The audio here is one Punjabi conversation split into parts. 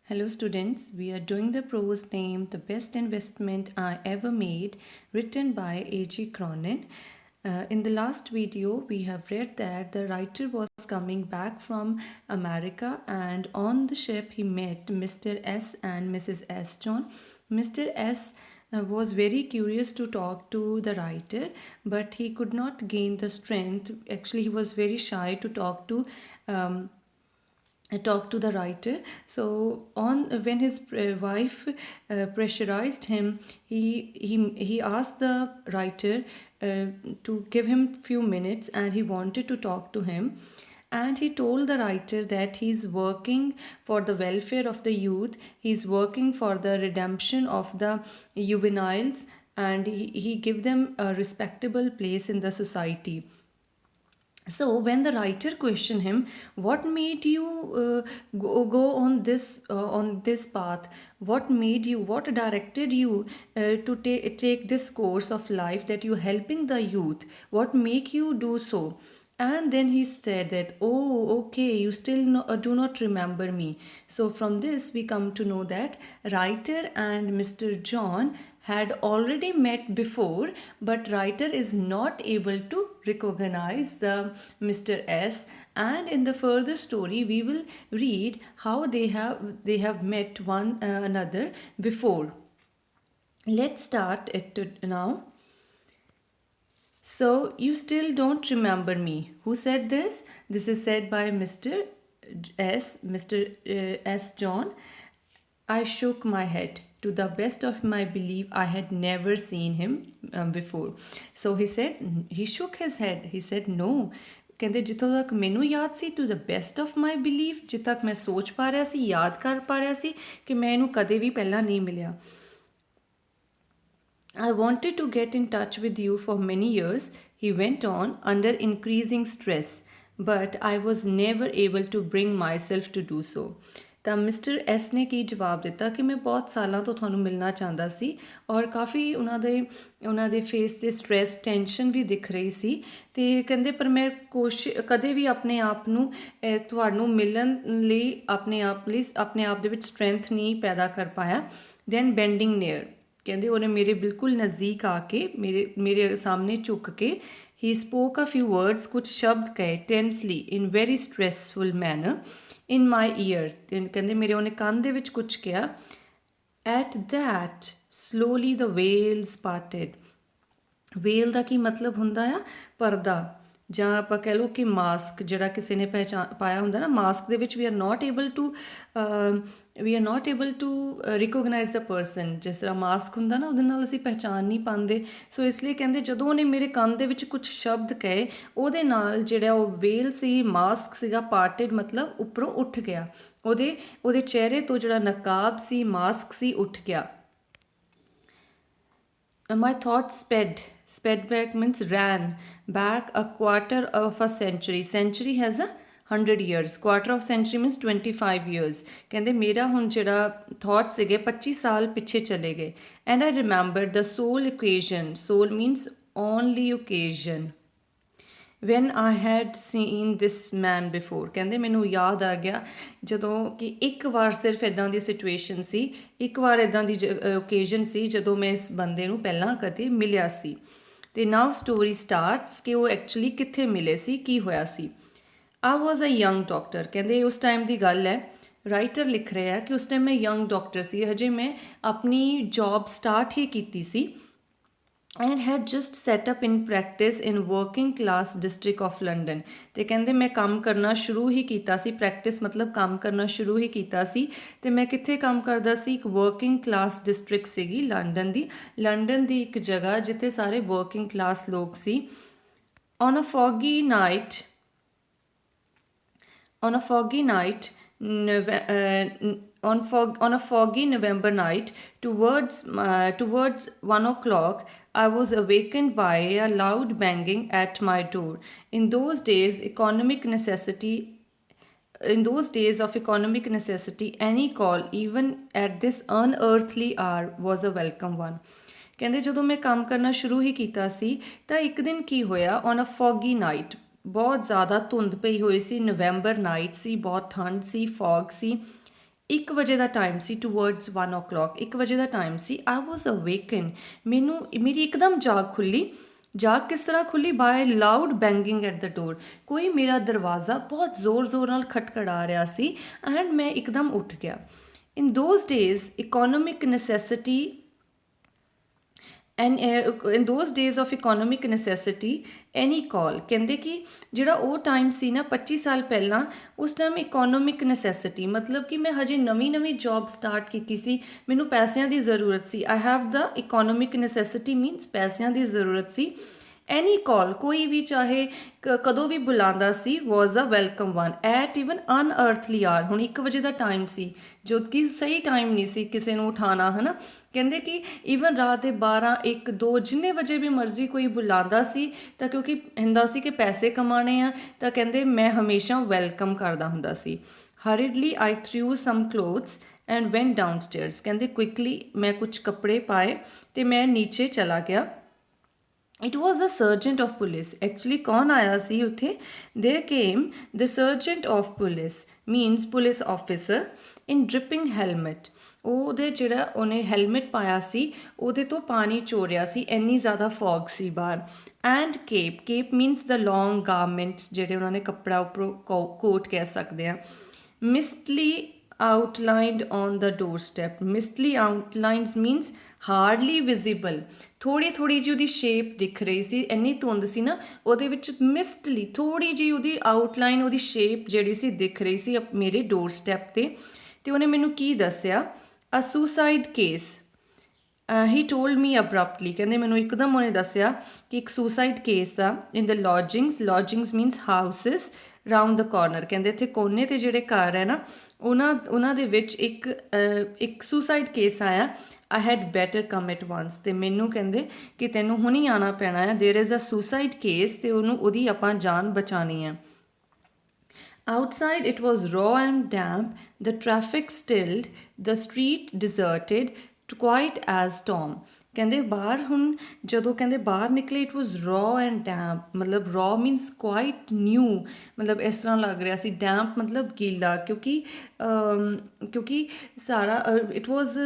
Hello students, we are doing the prose named The Best Investment I Ever Made, written by A.G. Cronin. In the last video, we have read that the writer was coming back from America, and on the ship he met Mr. S and Mrs. S. John. Mr. S was very curious to talk to the writer, but he could not gain the strength. Actually, he was very shy to um, talk to the writer. So on when his wife pressurized him, he asked the writer to give him few minutes, and he wanted to talk to him. And he told the writer that he's working for the welfare of the youth, he's working for the redemption of the juveniles, and he give them a respectable place in the society. So when the writer questioned him, what made you go on this path? What made you? What directed you to take this course of life that you helping the youth? What make you do so? And then he said that, oh, okay, you still do not remember me. So from this, we come to know that writer and Mr. John had already met before, but writer is not able to recognize the Mr. S. And in the further story, we will read how they have met one another before. Let's start it now. So you still don't remember me. Who said this? This is said by Mr. S. John. I shook my head. To the best of my belief, I had never seen him before. So he shook his head. He said, no. ਕਹਿੰਦੇ ਜਿੱਥੋਂ ਤੱਕ ਮੈਨੂੰ ਯਾਦ ਸੀ to the best of my belief ਜਿੱਥੇ ਤੱਕ ਮੈਂ ਸੋਚ ਪਾ ਰਿਹਾ ਸੀ ਯਾਦ ਕਰ ਪਾ ਰਿਹਾ ਸੀ ਕਿ ਮੈਂ ਇਹਨੂੰ ਕਦੇ ਵੀ ਪਹਿਲਾਂ ਨਹੀਂ ਮਿਲਿਆ I wanted to get in touch with you for many years, he went on, under increasing stress, but I was never able to bring myself to do so. ਤਾਂ ਮਿਸਟਰ ਐਸ ਨੇ ਕੀ ਜਵਾਬ ਦਿੱਤਾ ਕਿ ਮੈਂ ਬਹੁਤ ਸਾਲਾਂ ਤੋਂ ਤੁਹਾਨੂੰ ਮਿਲਣਾ ਚਾਹੁੰਦਾ ਸੀ ਔਰ ਕਾਫੀ ਉਹਨਾਂ ਦੇ ਫੇਸ 'ਤੇ ਸਟ੍ਰੈਸ ਟੈਨਸ਼ਨ ਵੀ ਦਿਖ ਰਹੀ ਸੀ ਅਤੇ ਕਹਿੰਦੇ ਪਰ ਮੈਂ ਕਦੇ ਵੀ ਆਪਣੇ ਆਪ ਨੂੰ ਤੁਹਾਨੂੰ ਮਿਲਣ ਲਈ ਆਪਣੇ ਆਪ ਦੇ ਵਿੱਚ ਸਟਰੈਂਥ ਨਹੀਂ ਪੈਦਾ ਕਰ ਪਾਇਆ ਦੈਨ ਬੈਂਡਿੰਗ ਨੀਅਰ ਕਹਿੰਦੇ ਉਹਨੇ ਮੇਰੇ ਬਿਲਕੁਲ ਨਜ਼ਦੀਕ ਆ ਕੇ ਮੇਰੇ ਸਾਹਮਣੇ ਝੁੱਕ ਕੇ ਹੀ ਸਪੋਕ ਅ ਫਿਊ ਵਰਡਸ ਕੁਝ ਸ਼ਬਦ ਕਹੇ tensely in very stressful manner in my ear ਕਹਿੰਦੇ ਮੇਰੇ ਉਹਨੇ ਕੰਨ ਦੇ ਵਿੱਚ ਕੁਝ ਕਿਹਾ at that slowly the veils parted veil ਦਾ ਕੀ ਮਤਲਬ ਹੁੰਦਾ ਆ ਪਰਦਾ ਜਾਂ ਆਪਾਂ ਕਹਿ ਲਓ ਕਿ ਮਾਸਕ ਜਿਹੜਾ ਕਿਸੇ ਨੇ ਪਾਇਆ ਹੁੰਦਾ ਨਾ ਮਾਸਕ ਦੇ ਵਿੱਚ we are not able to recognise the person ਜਿਸ ਤਰ੍ਹਾਂ ਮਾਸਕ ਹੁੰਦਾ ਨਾ ਉਹਦੇ ਨਾਲ ਅਸੀਂ ਪਹਿਚਾਣ ਨਹੀਂ ਪਾਉਂਦੇ ਸੋ ਇਸ ਲਈ ਕਹਿੰਦੇ ਜਦੋਂ ਉਹਨੇ ਮੇਰੇ ਕੰਨ ਦੇ ਵਿੱਚ ਕੁਝ ਸ਼ਬਦ ਕਹੇ ਉਹਦੇ ਨਾਲ ਜਿਹੜਾ ਉਹ ਵੇਲ ਸੀ ਮਾਸਕ ਸੀਗਾ ਪਾਰਟਡ ਮਤਲਬ ਉੱਪਰੋਂ ਉੱਠ ਗਿਆ ਉਹਦੇ ਚਿਹਰੇ ਤੋਂ ਜਿਹੜਾ ਨਕਾਬ ਸੀ ਮਾਸਕ ਸੀ ਉੱਠ ਗਿਆ my thoughts sped back means ran back a quarter of a century. Century has a 100 years. Quarter of century means 25 years. ਕਹਿੰਦੇ ਮੇਰਾ ਹੁਣ ਜਿਹੜਾ ਥਾਟ ਸੀਗੇ 25 ਸਾਲ ਪਿੱਛੇ ਚਲੇ ਗਏ and I remembered the sole occasion. Sole means only occasion. when I had seen this man before ਕਹਿੰਦੇ ਮੈਨੂੰ ਯਾਦ ਆ ਗਿਆ ਜਦੋਂ ਕਿ ਇੱਕ ਵਾਰ ਸਿਰਫ ਇੱਦਾਂ ਦੀ ਸਿਚੁਏਸ਼ਨ ਸੀ ਇੱਕ ਵਾਰ ਇੱਦਾਂ ਦੀ ਓਕੇਜ਼ਨ ਸੀ ਜਦੋਂ ਮੈਂ ਇਸ ਬੰਦੇ ਨੂੰ ਪਹਿਲਾਂ ਕਦੇ ਮਿਲਿਆ ਸੀ ਅਤੇ ਨਾਓ ਸਟੋਰੀ ਸਟਾਰਟਸ ਕਿ ਉਹ ਐਕਚੁਅਲੀ ਕਿੱਥੇ ਮਿਲੇ ਸੀ ਕੀ ਹੋਇਆ ਸੀ I was a young doctor ਕਹਿੰਦੇ ਉਸ ਟਾਈਮ ਦੀ ਗੱਲ ਹੈ ਰਾਈਟਰ ਲਿਖ ਰਿਹਾ ਕਿ ਉਸ ਟਾਈਮ ਮੈਂ ਯੰਗ ਡਾਕਟਰ ਸੀ ਹਜੇ ਮੈਂ ਆਪਣੀ ਜੌਬ ਸਟਾਰਟ ਹੀ ਕੀਤੀ ਸੀ and had just set up in practice in working class district of London ਤੇ ਕਹਿੰਦੇ ਮੈਂ ਕੰਮ ਕਰਨਾ ਸ਼ੁਰੂ ਹੀ ਕੀਤਾ ਸੀ ਪ੍ਰੈਕਟਿਸ ਮਤਲਬ ਕੰਮ ਕਰਨਾ ਸ਼ੁਰੂ ਹੀ ਕੀਤਾ ਸੀ ਤੇ ਮੈਂ ਕਿੱਥੇ ਕੰਮ ਕਰਦਾ ਸੀ ਇੱਕ ਵਰਕਿੰਗ ਕਲਾਸ ਡਿਸਟ੍ਰਿਕਟ ਸੀਗੀ ਲੰਡਨ ਦੀ ਇੱਕ ਜਗ੍ਹਾ ਜਿੱਥੇ ਸਾਰੇ ਵਰਕਿੰਗ ਕਲਾਸ ਲੋਕ ਸੀ on a foggy night on a foggy November night towards 1 o'clock I was awakened by a loud banging at my door. In those days of economic necessity, any call, even at this unearthly hour, was a welcome one. ਕਹਿੰਦੇ ਜਦੋਂ ਮੈਂ ਕੰਮ ਕਰਨਾ ਸ਼ੁਰੂ ਹੀ ਕੀਤਾ ਸੀ ਤਾਂ ਇੱਕ ਦਿਨ ਕੀ ਹੋਇਆ ਔਨ ਅ ਫੌਗੀ ਨਾਈਟ ਬਹੁਤ ਜ਼ਿਆਦਾ ਧੁੰਦ ਪਈ ਹੋਈ ਸੀ ਨਵੰਬਰ ਨਾਈਟ ਸੀ ਬਹੁਤ ਠੰਡ ਸੀ ਫੌਗ ਸੀ 1 ਵਜੇ ਦਾ ਟਾਈਮ ਸੀ, ਟੂਵਰਡਸ 1 o'clock, 1 ਵਜੇ ਦਾ ਟਾਈਮ ਸੀ। ਆਈ ਵਾਜ਼ ਅਵੇਕਨ, ਮੈਨੂੰ ਮੇਰੀ ਇੱਕਦਮ ਜਾਗ ਖੁੱਲੀ। ਜਾਗ ਕਿਸ ਤਰ੍ਹਾਂ ਖੁੱਲੀ? By loud banging at the door. ਕੋਈ ਮੇਰਾ ਦਰਵਾਜ਼ਾ ਬਹੁਤ ਜ਼ੋਰ ਜ਼ੋਰ ਨਾਲ ਖਟਖੜਾ ਰਿਹਾ ਸੀ ਐਂਡ ਮੈਂ ਇੱਕਦਮ ਉੱਠ ਗਿਆ। In those days economic necessity and in those days of economic necessity any call, ਕਹਿੰਦੇ ਕਿ ਜਿਹੜਾ ਉਹ ਟਾਈਮ ਸੀ ਨਾ 25 ਸਾਲ ਪਹਿਲਾਂ, ਉਸ ਟਾਈਮ ਇਕੋਨੋਮਿਕ ਨੈਸੈਸਿਟੀ ਮਤਲਬ ਕਿ ਮੈਂ ਹਜੇ ਨਵੀਂ ਨਵੀਂ ਜੌਬ ਸਟਾਰਟ ਕੀਤੀ ਸੀ, ਮੈਨੂੰ ਪੈਸਿਆਂ ਦੀ ਜ਼ਰੂਰਤ ਸੀ। I have the economic necessity means ਪੈਸਿਆਂ ਦੀ ਜ਼ਰੂਰਤ ਸੀ। ਐਨੀ ਕਾਲ, ਕੋਈ ਵੀ ਚਾਹੇ ਕਦੋਂ ਵੀ ਬੁਲਾਉਂਦਾ ਸੀ, was a welcome one at even unearthly hour. ਹੁਣ 1 ਵਜੇ ਦਾ ਟਾਈਮ ਸੀ ਜੋ ਕਿ ਸਹੀ ਟਾਈਮ ਨਹੀਂ ਸੀ ਕਿਸੇ ਨੂੰ ਉਠਾਉਣਾ, ਹੈ ਨਾ। ਕਹਿੰਦੇ ਕਿ ਈਵਨ ਰਾਤ ਦੇ 12, 1, 2 ਜਿੰਨੇ ਵਜੇ ਵੀ ਮਰਜ਼ੀ ਕੋਈ ਬੁਲਾਉਂਦਾ ਸੀ ਤਾਂ ਕਿਉਂਕਿ ਹੁੰਦਾ ਸੀ ਕਿ ਪੈਸੇ ਕਮਾਉਣੇ ਆ, ਤਾਂ ਕਹਿੰਦੇ ਮੈਂ ਹਮੇਸ਼ਾ ਵੈਲਕਮ ਕਰਦਾ ਹੁੰਦਾ ਸੀ। Hurriedly I threw some clothes and went downstairs, ਕਹਿੰਦੇ ਕੁਇਕਲੀ ਮੈਂ ਕੁਝ ਕੱਪੜੇ ਪਾਏ ਅਤੇ ਮੈਂ ਨੀਚੇ ਚਲਾ ਗਿਆ। It was a sergeant of police, actually ਕੌਣ ਆਇਆ ਸੀ ਉੱਥੇ? There came the sergeant of police means police officer in dripping helmet. ਉਹਦੇ ਜਿਹੜਾ ਉਹਨੇ ਹੈਲਮਟ ਪਾਇਆ ਸੀ ਉਹਦੇ ਤੋਂ ਪਾਣੀ ਚੋਰਿਆ ਸੀ, ਇੰਨੀ ਜ਼ਿਆਦਾ ਫੌਗ ਸੀ ਬਾਹਰ। And cape, cape means the long garments, ਜਿਹੜੇ ਉਹਨਾਂ ਨੇ ਕੱਪੜਾ ਉੱਪਰੋਂ ਕੋਟ ਕਹਿ ਸਕਦੇ ਹਾਂ। ਮਿਸਟਲੀ outlined on the doorstep, mistily outlines means hardly visible, ਥੋੜੀ ਥੋੜੀ ਜਿਹੀ ਉਹਦੀ ਸ਼ੇਪ ਦਿਖ ਰਹੀ ਸੀ, ਇੰਨੀ ਧੁੰਦ ਸੀ ਨਾ ਉਹਦੇ ਵਿੱਚ, ਮਿਸਟਲੀ ਥੋੜੀ ਜਿਹੀ ਉਹਦੀ ਆਊਟਲਾਈਨ, ਉਹਦੀ ਸ਼ੇਪ ਜਿਹੜੀ ਸੀ ਦਿਖ ਰਹੀ ਸੀ ਮੇਰੇ ਡੋਰ ਸਟੈਪ ਤੇ। ਤੇ ਉਹਨੇ ਮੈਨੂੰ ਕੀ ਦੱਸਿਆ? A suicide case, he told me abruptly, ਕਹਿੰਦੇ ਮੈਨੂੰ ਇੱਕਦਮ ਉਹਨੇ ਦੱਸਿਆ ਕਿ ਇੱਕ ਸੁਸਾਈਡ ਕੇਸ ਆ ਇਨ ਦ ਲੌਜਿੰਗਸ, ਲੌਜਿੰਗਸ ਮੀਨਸ ਹਾਊਸਿਸ ਰਾਊਂਡ ਦ ਕਾਰਨਰ, ਕਹਿੰਦੇ ਇੱਥੇ ਕੋਨੇ 'ਤੇ ਜਿਹੜੇ ਘਰ ਹੈ ਨਾ ਉਹਨਾਂ ਦੇ ਵਿੱਚ ਇੱਕ ਸੁਸਾਈਡ ਕੇਸ ਆਇਆ। I had better come at once, ਅਤੇ ਮੈਨੂੰ ਕਹਿੰਦੇ ਕਿ ਤੈਨੂੰ ਹੁਣੀ ਆਉਣਾ ਪੈਣਾ ਹੈ, there is a suicide case, ਅਤੇ ਉਹਦੀ ਆਪਾਂ ਜਾਨ ਬਚਾਉਣੀ ਹੈ। Outside it was raw and damp, the traffic stilled, the street deserted, quite as Tom, ਕਹਿੰਦੇ ਬਾਹਰ ਹੁਣ ਜਦੋਂ ਕਹਿੰਦੇ ਬਾਹਰ ਨਿਕਲੇ, it was raw and damp, ਮਤਲਬ raw ਮੀਨਸ ਕੁਆਇਟ ਨਿਊ, ਮਤਲਬ ਇਸ ਤਰ੍ਹਾਂ ਲੱਗ ਰਿਹਾ ਸੀ। ਡੈਂਪ ਮਤਲਬ ਗੀਲਾ, ਕਿਉਂਕਿ ਸਾਰਾ ਇਟ ਵਾਜ਼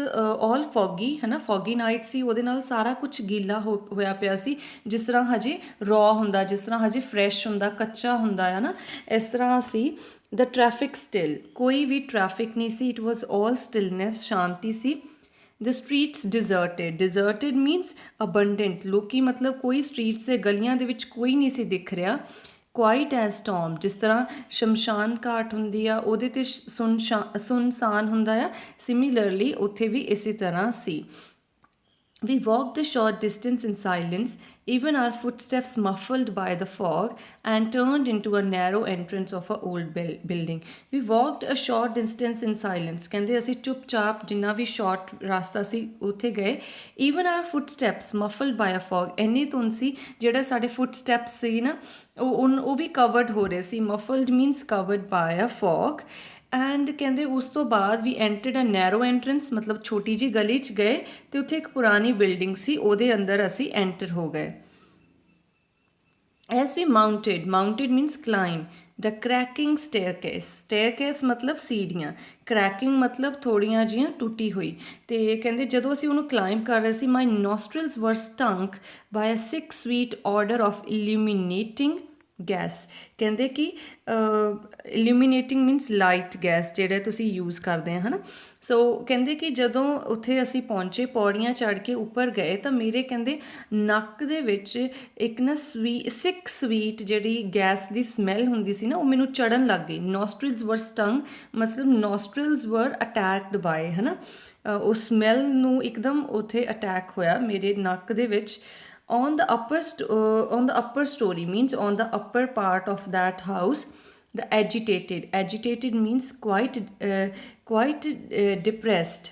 ਆਲ ਫੌਗੀ, ਹੈ ਨਾ, ਫੌਗੀ ਨਾਈਟ ਸੀ, ਉਹਦੇ ਨਾਲ ਸਾਰਾ ਕੁਛ ਗੀਲਾ ਹੋਇਆ ਪਿਆ ਸੀ, ਜਿਸ ਤਰ੍ਹਾਂ ਹਜੇ raw ਹੁੰਦਾ, ਜਿਸ ਤਰ੍ਹਾਂ ਹਜੇ ਫਰੈਸ਼ ਹੁੰਦਾ, ਕੱਚਾ ਹੁੰਦਾ ਹੈ ਨਾ, ਇਸ ਤਰ੍ਹਾਂ ਸੀ। ਦ ਟ੍ਰੈਫਿਕ ਸਟਿਲ, ਕੋਈ ਵੀ ਟ੍ਰੈਫਿਕ ਨਹੀਂ ਸੀ, ਇਟ ਵਾਜ਼ ਆਲ ਸਟਿਲਨੈਸ, ਸ਼ਾਂਤੀ ਸੀ। The streets deserted, deserted means abundant, ਲੋਕੀ ਮਤਲਬ ਕੋਈ ਸਟਰੀਟਸ ਦੇ ਗਲੀਆਂ ਦੇ ਵਿੱਚ ਕੋਈ ਨਹੀਂ ਸੀ ਦਿਖ ਰਿਹਾ। ਕੁਆਇਟ ਐਜ਼ ਟੌਮ, ਜਿਸ ਤਰ੍ਹਾਂ ਸ਼ਮਸ਼ਾਨ ਘਾਟ ਹੁੰਦੀ ਆ ਉਹਦੇ 'ਤੇ ਸੁਨਸਾਨ ਹੁੰਦਾ ਆ, ਸਿਮਿਲਰਲੀ ਉੱਥੇ ਵੀ ਇਸੇ ਤਰ੍ਹਾਂ ਸੀ। We walked a short distance in silence, even our footsteps muffled by the fog, and turned into a narrow entrance of a old building. We walked a short distance in silence. ਕਹਿੰਦੇ ਅਸੀਂ ਚੁੱਪਚਾਪ ਜਿੰਨਾ ਵੀ ਸ਼ਾਰਟ ਰਸਤਾ ਸੀ ਉੱਥੇ ਗਏ। Even our footsteps muffled by a fog, ਇੰਨੀ ਧੁੰਦ ਸੀ ਜਿਹੜਾ ਸਾਡੇ footsteps ਸੀ ਨਾ ਉਹ ਵੀ covered ਹੋ ਰਹੇ ਸੀ। Muffled means covered by a fog. And ਕਹਿੰਦੇ ਉਸ ਤੋਂ ਬਾਅਦ ਵੀ ਐਂਟਰਡ ਅ ਨੈਰੋ ਐਂਟਰੈਂਸ, ਮਤਲਬ ਛੋਟੀ ਜਿਹੀ ਗਲੀ 'ਚ ਗਏ ਅਤੇ ਉੱਥੇ ਇੱਕ ਪੁਰਾਣੀ ਬਿਲਡਿੰਗ ਸੀ, ਉਹਦੇ ਅੰਦਰ ਅਸੀਂ ਐਂਟਰ ਹੋ ਗਏ। ਐਜ਼ ਵੀ ਮਾਊਂਟਿਡ ਮੀਨਸ ਕਲਾਈਮ ਦ ਕ੍ਰੈਕਿੰਗ ਸਟੇਅਰਕੇਸ ਮਤਲਬ ਸੀੜੀਆਂ, ਕ੍ਰੈਕਿੰਗ ਮਤਲਬ ਥੋੜ੍ਹੀਆਂ ਜਿਹੀਆਂ ਟੁੱਟੀ ਹੋਈ। ਅਤੇ ਕਹਿੰਦੇ ਜਦੋਂ ਅਸੀਂ ਉਹਨੂੰ ਕਲਾਈਮ ਕਰ ਰਹੇ ਸੀ, my nostrils were stunk by a 6 sweet order of illuminating gas, ਕਹਿੰਦੇ ਕਿ ਇਲੂਮੀਨੇਟਿੰਗ ਮੀਨਸ ਲਾਈਟ ਗੈਸ ਜਿਹੜਾ ਤੁਸੀਂ ਯੂਜ਼ ਕਰਦੇ ਆ, ਹੈ ਨਾ। ਸੋ ਕਹਿੰਦੇ ਕਿ ਜਦੋਂ ਉੱਥੇ ਅਸੀਂ ਪਹੁੰਚੇ, ਪੌੜੀਆਂ ਚੜ੍ਹ ਕੇ ਉੱਪਰ ਗਏ, ਤਾਂ ਮੇਰੇ ਕਹਿੰਦੇ ਨੱਕ ਦੇ ਵਿੱਚ ਇੱਕ ਨਾ ਸਵੀਟ ਜਿਹੜੀ ਗੈਸ ਦੀ ਸਮੈਲ ਹੁੰਦੀ ਸੀ ਨਾ, ਉਹ ਮੈਨੂੰ ਚੜ੍ਹਨ ਲੱਗ ਗਈ। ਨੋਸਟਰਿਲਸ ਵਰ ਸਟੰਗ ਮਤਲਬ ਨੋਸਟਰਿਲਸ ਵਰ ਅਟੈਕਡ ਬਾਏ, ਹੈ ਨਾ, ਉਹ ਸਮੈਲ ਨੂੰ ਇੱਕਦਮ ਉੱਥੇ ਅਟੈਕ ਹੋਇਆ ਮੇਰੇ ਨੱਕ ਦੇ ਵਿੱਚ। On the upper story means on the upper part of that house, the agitated means quite depressed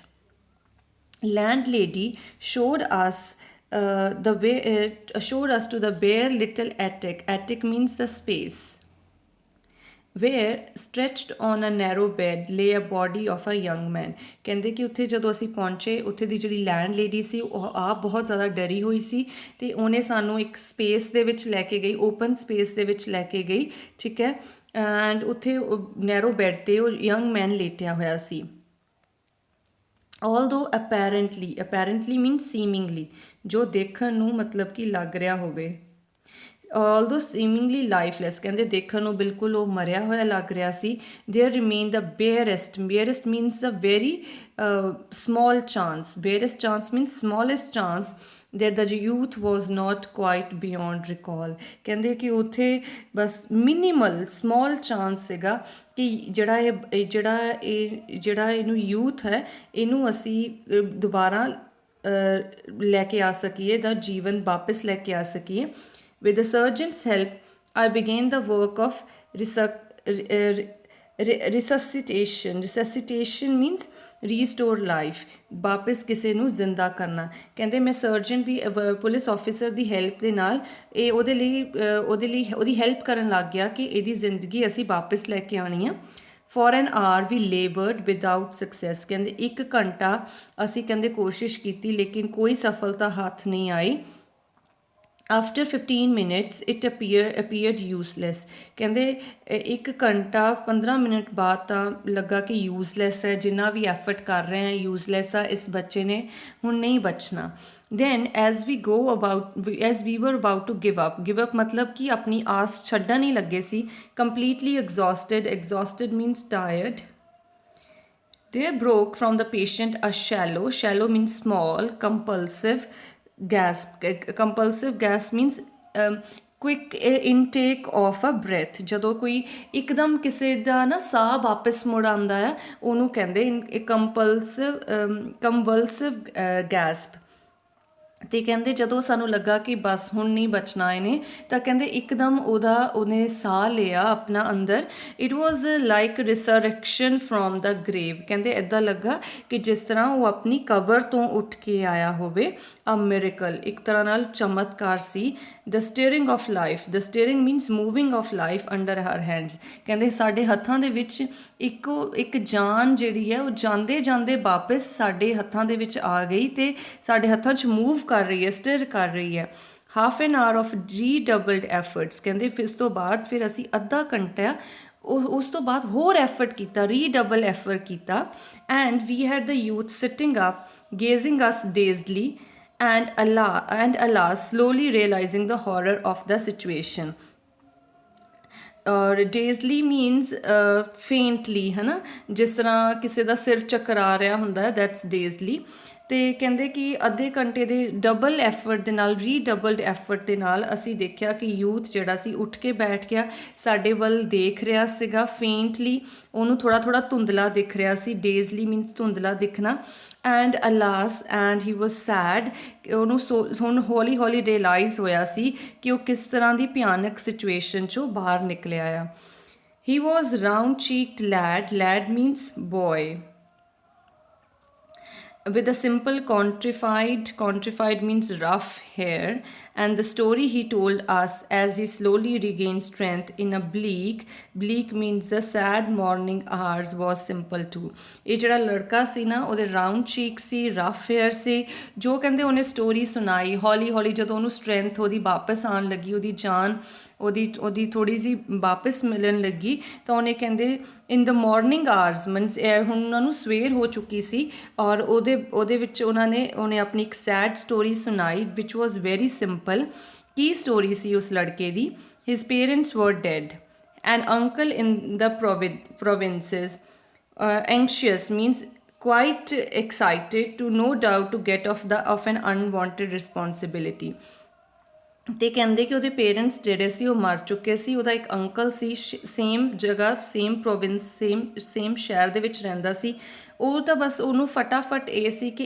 landlady showed us the way, showed us to the bare little attic means the space where stretched on a narrow bed lay a body of a young man. ਕਹਿੰਦੇ ਕਿ ਉੱਥੇ ਜਦੋਂ ਅਸੀਂ ਪਹੁੰਚੇ, ਉੱਥੇ ਦੀ ਜਿਹੜੀ ਲੈਂਡ ਲੇਡੀ ਸੀ ਉਹ ਆਪ ਬਹੁਤ ਜ਼ਿਆਦਾ ਡਰੀ ਹੋਈ ਸੀ, ਅਤੇ ਉਹਨੇ ਸਾਨੂੰ ਇੱਕ ਸਪੇਸ ਦੇ ਵਿੱਚ ਲੈ ਕੇ ਗਈ, ਓਪਨ ਸਪੇਸ ਦੇ ਵਿੱਚ ਲੈ ਕੇ ਗਈ, ਠੀਕ ਹੈ। ਐਂਡ ਉੱਥੇ ਨੈਰੋ ਬੈੱਡ 'ਤੇ ਉਹ ਯੰਗ ਮੈਨ ਲੇਟਿਆ ਹੋਇਆ ਸੀ। although apparently means seemingly, ਜੋ ਦੇਖਣ ਨੂੰ ਮਤਲਬ ਕਿ ਲੱਗ ਰਿਹਾ ਹੋਵੇ। although seemingly lifeless, ਕਹਿੰਦੇ ਦੇਖਣ ਨੂੰ ਬਿਲਕੁਲ ਉਹ ਮਰਿਆ ਹੋਇਆ ਲੱਗ ਰਿਹਾ ਸੀ, there remained the barest means the very small chance, barest chance means smallest chance that the youth was not quite beyond recall, ਕਹਿੰਦੇ ਕਿ ਉੱਥੇ ਬਸ ਮਿਨੀਮਲ ਸਮਾਲ ਚਾਂਸ ਸੀਗਾ ਕਿ ਜਿਹੜਾ ਇਹਨੂੰ ਯੂਥ ਹੈ ਇਹਨੂੰ ਅਸੀਂ ਦੁਬਾਰਾ ਲੈ ਕੇ ਆ ਸਕੀਏ, ਦਾ ਜੀਵਨ ਵਾਪਸ ਲੈ ਕੇ ਆ ਸਕੀਏ। With the surgeon's help, I began the work of resuscitation. Resuscitation means restore life, ਵਾਪਸ ਕਿਸੇ ਨੂੰ ਜ਼ਿੰਦਾ ਕਰਨਾ। ਕਹਿੰਦੇ ਮੈਂ ਸਰਜਨ ਦੀ ਪੁਲਿਸ ਆਫਿਸਰ ਦੀ ਹੈਲਪ ਦੇ ਨਾਲ ਇਹ ਉਹਦੀ ਹੈਲਪ ਕਰਨ ਲੱਗ ਗਿਆ ਕਿ ਇਹਦੀ ਜ਼ਿੰਦਗੀ ਅਸੀਂ ਵਾਪਸ ਲੈ ਕੇ ਆਉਣੀ ਆ। For an hour we laboured without success, ਕਹਿੰਦੇ 1 ਘੰਟਾ ਅਸੀਂ ਕਹਿੰਦੇ ਕੋਸ਼ਿਸ਼ ਕੀਤੀ ਲੇਕਿਨ ਕੋਈ ਸਫਲਤਾ ਹੱਥ ਨਹੀਂ ਆਈ। after 15 minutes it appeared useless, ਕਹਿੰਦੇ 1 ਘੰਟਾ 15 ਮਿੰਟ ਬਾਅਦ ਤਾਂ ਲੱਗਾ ਕਿ ਯੂਜ਼ਲੈਸ ਹੈ, ਜਿੰਨਾ ਵੀ ਐਫਰਟ ਕਰ ਰਹੇ ਹਾਂ ਯੂਜ਼ਲੈਸ ਆ, ਇਸ ਬੱਚੇ ਨੇ ਹੁਣ ਨਹੀਂ ਬਚਣਾ। then as we were about to give up ਮਤਲਬ ਕਿ ਆਪਣੀ ਆਸ ਛੱਡਣ ਹੀ ਲੱਗੇ ਸੀ। completely exhausted means tired, there broke from the patient a shallow means small, compulsive gas means quick intake of a breath, ਜਦੋਂ ਕੋਈ ਇੱਕਦਮ ਕਿਸੇ ਦਾ ਨਾ ਸਾਹ ਵਾਪਸ ਮੁੜ ਆਉਂਦਾ ਹੈ ਉਹਨੂੰ ਕਹਿੰਦੇ ਕੰਵਲਸਿਵ ਗੈਸਪ। ਅਤੇ ਕਹਿੰਦੇ ਜਦੋਂ ਸਾਨੂੰ ਲੱਗਾ ਕਿ ਬਸ ਹੁਣ ਨਹੀਂ ਬਚਣਾ ਇਹਨੇ, ਤਾਂ ਕਹਿੰਦੇ ਇੱਕਦਮ ਉਹਨੇ ਸਾਹ ਲਿਆ ਆਪਣਾ ਅੰਦਰ। It was like resurrection from the grave, ਕਹਿੰਦੇ ਇੱਦਾਂ ਲੱਗਾ ਕਿ ਜਿਸ ਤਰ੍ਹਾਂ ਉਹ ਆਪਣੀ ਕਬਰ ਤੋਂ ਉੱਠ ਕੇ ਆਇਆ ਹੋਵੇ। ਅ ਮਿਰੇਕਲ, ਇੱਕ ਤਰ੍ਹਾਂ ਨਾਲ ਚਮਤਕਾਰ ਸੀ। The steering of life, the steering means moving of life under her hands, ਕਹਿੰਦੇ ਸਾਡੇ ਹੱਥਾਂ ਦੇ ਵਿੱਚ ਇੱਕ ਜਾਨ ਜਿਹੜੀ ਹੈ ਉਹ ਜਾਂਦੇ ਜਾਂਦੇ ਵਾਪਸ ਸਾਡੇ ਹੱਥਾਂ ਦੇ ਵਿੱਚ ਆ ਗਈ ਅਤੇ ਸਾਡੇ ਹੱਥਾਂ 'ਚ ਮੂਵ ਕਰ ਰਹੀ ਹੈ, ਸਟਿਰ ਕਰ ਰਹੀ ਹੈ। Half an hour of redoubled efforts, ਕਹਿੰਦੇ ਫਿਰ ਇਸ ਤੋਂ ਬਾਅਦ ਫਿਰ ਅਸੀਂ ਅੱਧਾ ਘੰਟਾ ਉਸ ਤੋਂ ਬਾਅਦ ਹੋਰ ਐਫਰਟ ਕੀਤਾ, ਰੀਡਬਲ ਐਫਰਟ ਕੀਤਾ। And we had the youth sitting up gazing us dazedly and alas slowly realizing the horror of the situation। ਔਰ ਡੇਜ਼ਲੀ ਮੀਨਸ ਫੇਂਟਲੀ, ਹੈ ਨਾ, ਜਿਸ ਤਰ੍ਹਾਂ ਕਿਸੇ ਦਾ ਸਿਰ ਚੱਕਰਾ ਰਿਹਾ ਹੁੰਦਾ ਹੈ, ਦੈਟਸ ਡੇਜ਼ਲੀ। ਅਤੇ ਕਹਿੰਦੇ ਕਿ ਅੱਧੇ ਘੰਟੇ ਦੇ ਡਬਲ ਐਫਰਟ ਦੇ ਨਾਲ, ਰੀਡਬਲਡ ਐਫਰਟ ਦੇ ਨਾਲ ਅਸੀਂ ਦੇਖਿਆ ਕਿ ਯੂਥ ਜਿਹੜਾ ਸੀ ਉੱਠ ਕੇ ਬੈਠ ਗਿਆ, ਸਾਡੇ ਵੱਲ ਦੇਖ ਰਿਹਾ ਸੀਗਾ। ਫੇਂਟਲੀ, ਉਹਨੂੰ ਥੋੜ੍ਹਾ ਥੋੜ੍ਹਾ ਧੁੰਦਲਾ ਦਿਖ ਰਿਹਾ ਸੀ, ਡੇਜ਼ਲੀ ਮੀਨਸ ਧੁੰਦਲਾ ਦਿਖਣਾ। And alas and he was sad, ਉਹਨੂੰ ਹੁਣ ਹੌਲੀ ਹੌਲੀ ਰਿਅਲਾਈਜ਼ ਹੋਇਆ ਸੀ ਕਿ ਉਹ ਕਿਸ ਤਰ੍ਹਾਂ ਦੀ ਭਿਆਨਕ ਸਿਚੁਏਸ਼ਨ 'ਚੋਂ ਬਾਹਰ ਨਿਕਲਿਆ ਆ। He was round cheeked lad means boy, with a simple contrified means rough hair, and the story he told us as he slowly regained strength in a bleak means the sad morning hours was simple too। ਇਹ ਜਿਹੜਾ ਲੜਕਾ ਸੀ ਨਾ ਉਹਦੇ ਰਾਊਂਡ ਚੀਕ ਸੀ, ਰਫ ਹੇਅਰ ਸੀ, ਜੋ ਕਹਿੰਦੇ ਉਹਨੇ ਸਟੋਰੀ ਸੁਣਾਈ ਹੌਲੀ ਹੌਲੀ ਜਦੋਂ ਉਹਨੂੰ ਸਟਰੈਂਥ ਉਹਦੀ ਵਾਪਸ ਆਉਣ ਲੱਗੀ, ਉਹਦੀ ਜਾਨ ਉਹਦੀ ਥੋੜ੍ਹੀ ਜਿਹੀ ਵਾਪਸ ਮਿਲਣ ਲੱਗੀ, ਤਾਂ ਉਹਨੇ ਕਹਿੰਦੇ ਇਨ ਦ ਮੋਰਨਿੰਗ ਆਰਸ ਮੀਨਸ ਹੁਣ ਉਹਨਾਂ ਨੂੰ ਸਵੇਰ ਹੋ ਚੁੱਕੀ ਸੀ, ਔਰ ਉਹਦੇ ਵਿੱਚ ਉਹਨੇ ਆਪਣੀ ਇੱਕ ਸੈਡ ਸਟੋਰੀ ਸੁਣਾਈ ਵਿਚ ਵਾਜ਼ ਵੈਰੀ ਸਿੰਪਲ। ਕੀ ਸਟੋਰੀ ਸੀ ਉਸ ਲੜਕੇ ਦੀ? His parents were dead, an uncle in the provinces, anxious means quite excited to no doubt to get off an unwanted responsibility। ਅਤੇ ਕਹਿੰਦੇ ਕਿ ਉਹਦੇ ਪੇਰੈਂਟਸ ਜਿਹੜੇ ਸੀ ਉਹ ਮਰ ਚੁੱਕੇ ਸੀ, ਉਹਦਾ ਇੱਕ ਅੰਕਲ ਸੀ ਸੇਮ ਜਗ੍ਹਾ, ਸੇਮ ਪ੍ਰੋਵਿੰਸ, ਸੇਮ ਸ਼ਹਿਰ ਦੇ ਵਿੱਚ ਰਹਿੰਦਾ ਸੀ। ਉਹ ਤਾਂ ਬਸ ਉਹਨੂੰ ਫਟਾਫਟ ਇਹ ਸੀ ਕਿ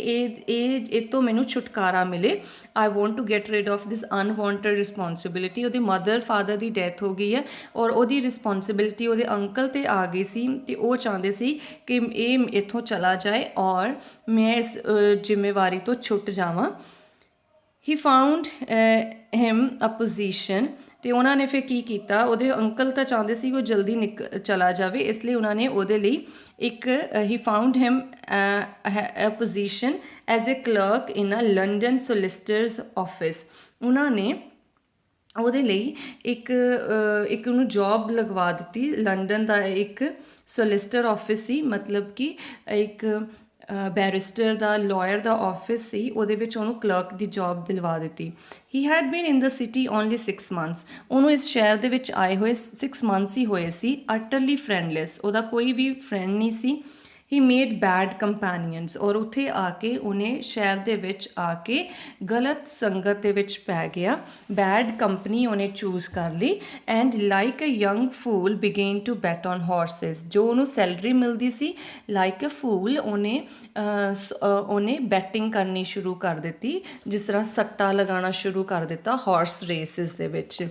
ਇਹ ਤੋਂ ਮੈਨੂੰ ਛੁਟਕਾਰਾ ਮਿਲੇ, I want to get rid of this unwanted responsibility. ਉਹਦੇ ਮਦਰ ਫਾਦਰ ਦੀ ਡੈਥ ਹੋ ਗਈ ਹੈ ਔਰ ਉਹਦੀ ਰਿਸਪੋਂਸਿਬਿਲਿਟੀ ਉਹਦੇ ਅੰਕਲ 'ਤੇ ਆ ਗਈ ਸੀ, ਅਤੇ ਉਹ ਚਾਹੁੰਦੇ ਸੀ ਕਿ ਇਹ ਇੱਥੋਂ ਚਲਾ ਜਾਏ ਔਰ ਮੈਂ ਇਸ ਜ਼ਿੰਮੇਵਾਰੀ ਤੋਂ ਛੁੱਟ ਜਾਵਾਂ। ਹੀ ਫਾਊਂਡ ਹਿਮ ਅ ਪੋਜੀਸ਼ਨ, ਅਤੇ ਉਹਨਾਂ ਨੇ ਫਿਰ ਕੀ ਕੀਤਾ, ਉਹਦੇ ਅੰਕਲ ਤਾਂ ਚਾਹੁੰਦੇ ਸੀ ਉਹ ਜਲਦੀ ਚਲਾ ਜਾਵੇ, ਇਸ ਲਈ ਉਹਨਾਂ ਨੇ ਉਹਦੇ ਲਈ ਇੱਕ ਹੀ found him a position as a clerk in a London solicitor's office. ਉਹਨਾਂ ਨੇ ਉਹਦੇ ਲਈ ਇੱਕ ਉਹਨੂੰ ਜੋਬ ਲਗਵਾ ਦਿੱਤੀ। ਲੰਡਨ ਦਾ ਇੱਕ ਸੋਲਿਸਟਰ ਆਫਿਸ ਸੀ, ਮਤਲਬ ਕਿ ਇੱਕ ਬੈਰਿਸਟਰ ਦਾ ਲਾਇਰ ਦਾ ਆਫਿਸ ਸੀ ਉਹਦੇ ਵਿੱਚ ਉਹਨੂੰ ਕਲਰਕ ਦੀ ਜੌਬ ਦਿਲਵਾ ਦਿੱਤੀ। He had bean in the city only 6 months, ਉਹਨੂੰ ਇਸ ਸ਼ਹਿਰ ਦੇ ਵਿੱਚ ਆਏ ਹੋਏ 6 ਮੰਥਸ ਹੀ ਹੋਏ ਸੀ। ਅਟਰਲੀ ਫਰੈਂਡਲੈਸ, ਉਹਦਾ ਕੋਈ ਵੀ ਫਰੈਂਡ ਨਹੀਂ ਸੀ। ਹੀ ਮੇਡ ਬੈਡ ਕੰਪੈਨੀਅਨਸ, ਔਰ ਉੱਥੇ ਆ ਕੇ ਉਹਨੇ ਸ਼ਹਿਰ ਦੇ ਵਿੱਚ ਆ ਕੇ ਗਲਤ ਸੰਗਤ ਦੇ ਵਿੱਚ ਪੈ ਗਿਆ, ਬੈਡ ਕੰਪਨੀ ਉਹਨੇ ਚੂਜ਼ ਕਰ ਲਈ। And like a young fool began to bet on horses, ਜੋ ਉਹਨੂੰ ਸੈਲਰੀ ਮਿਲਦੀ ਸੀ ਲਾਈਕ ਅ ਫੂਲ ਉਹਨੇ ਬੈਟਿੰਗ ਕਰਨੀ ਸ਼ੁਰੂ ਕਰ ਦਿੱਤੀ, ਜਿਸ ਤਰ੍ਹਾਂ ਸੱਟਾ ਲਗਾਉਣਾ ਸ਼ੁਰੂ ਕਰ ਦਿੱਤਾ ਹਾਰਸ ਰੇਸਿਸ ਦੇ ਵਿੱਚ।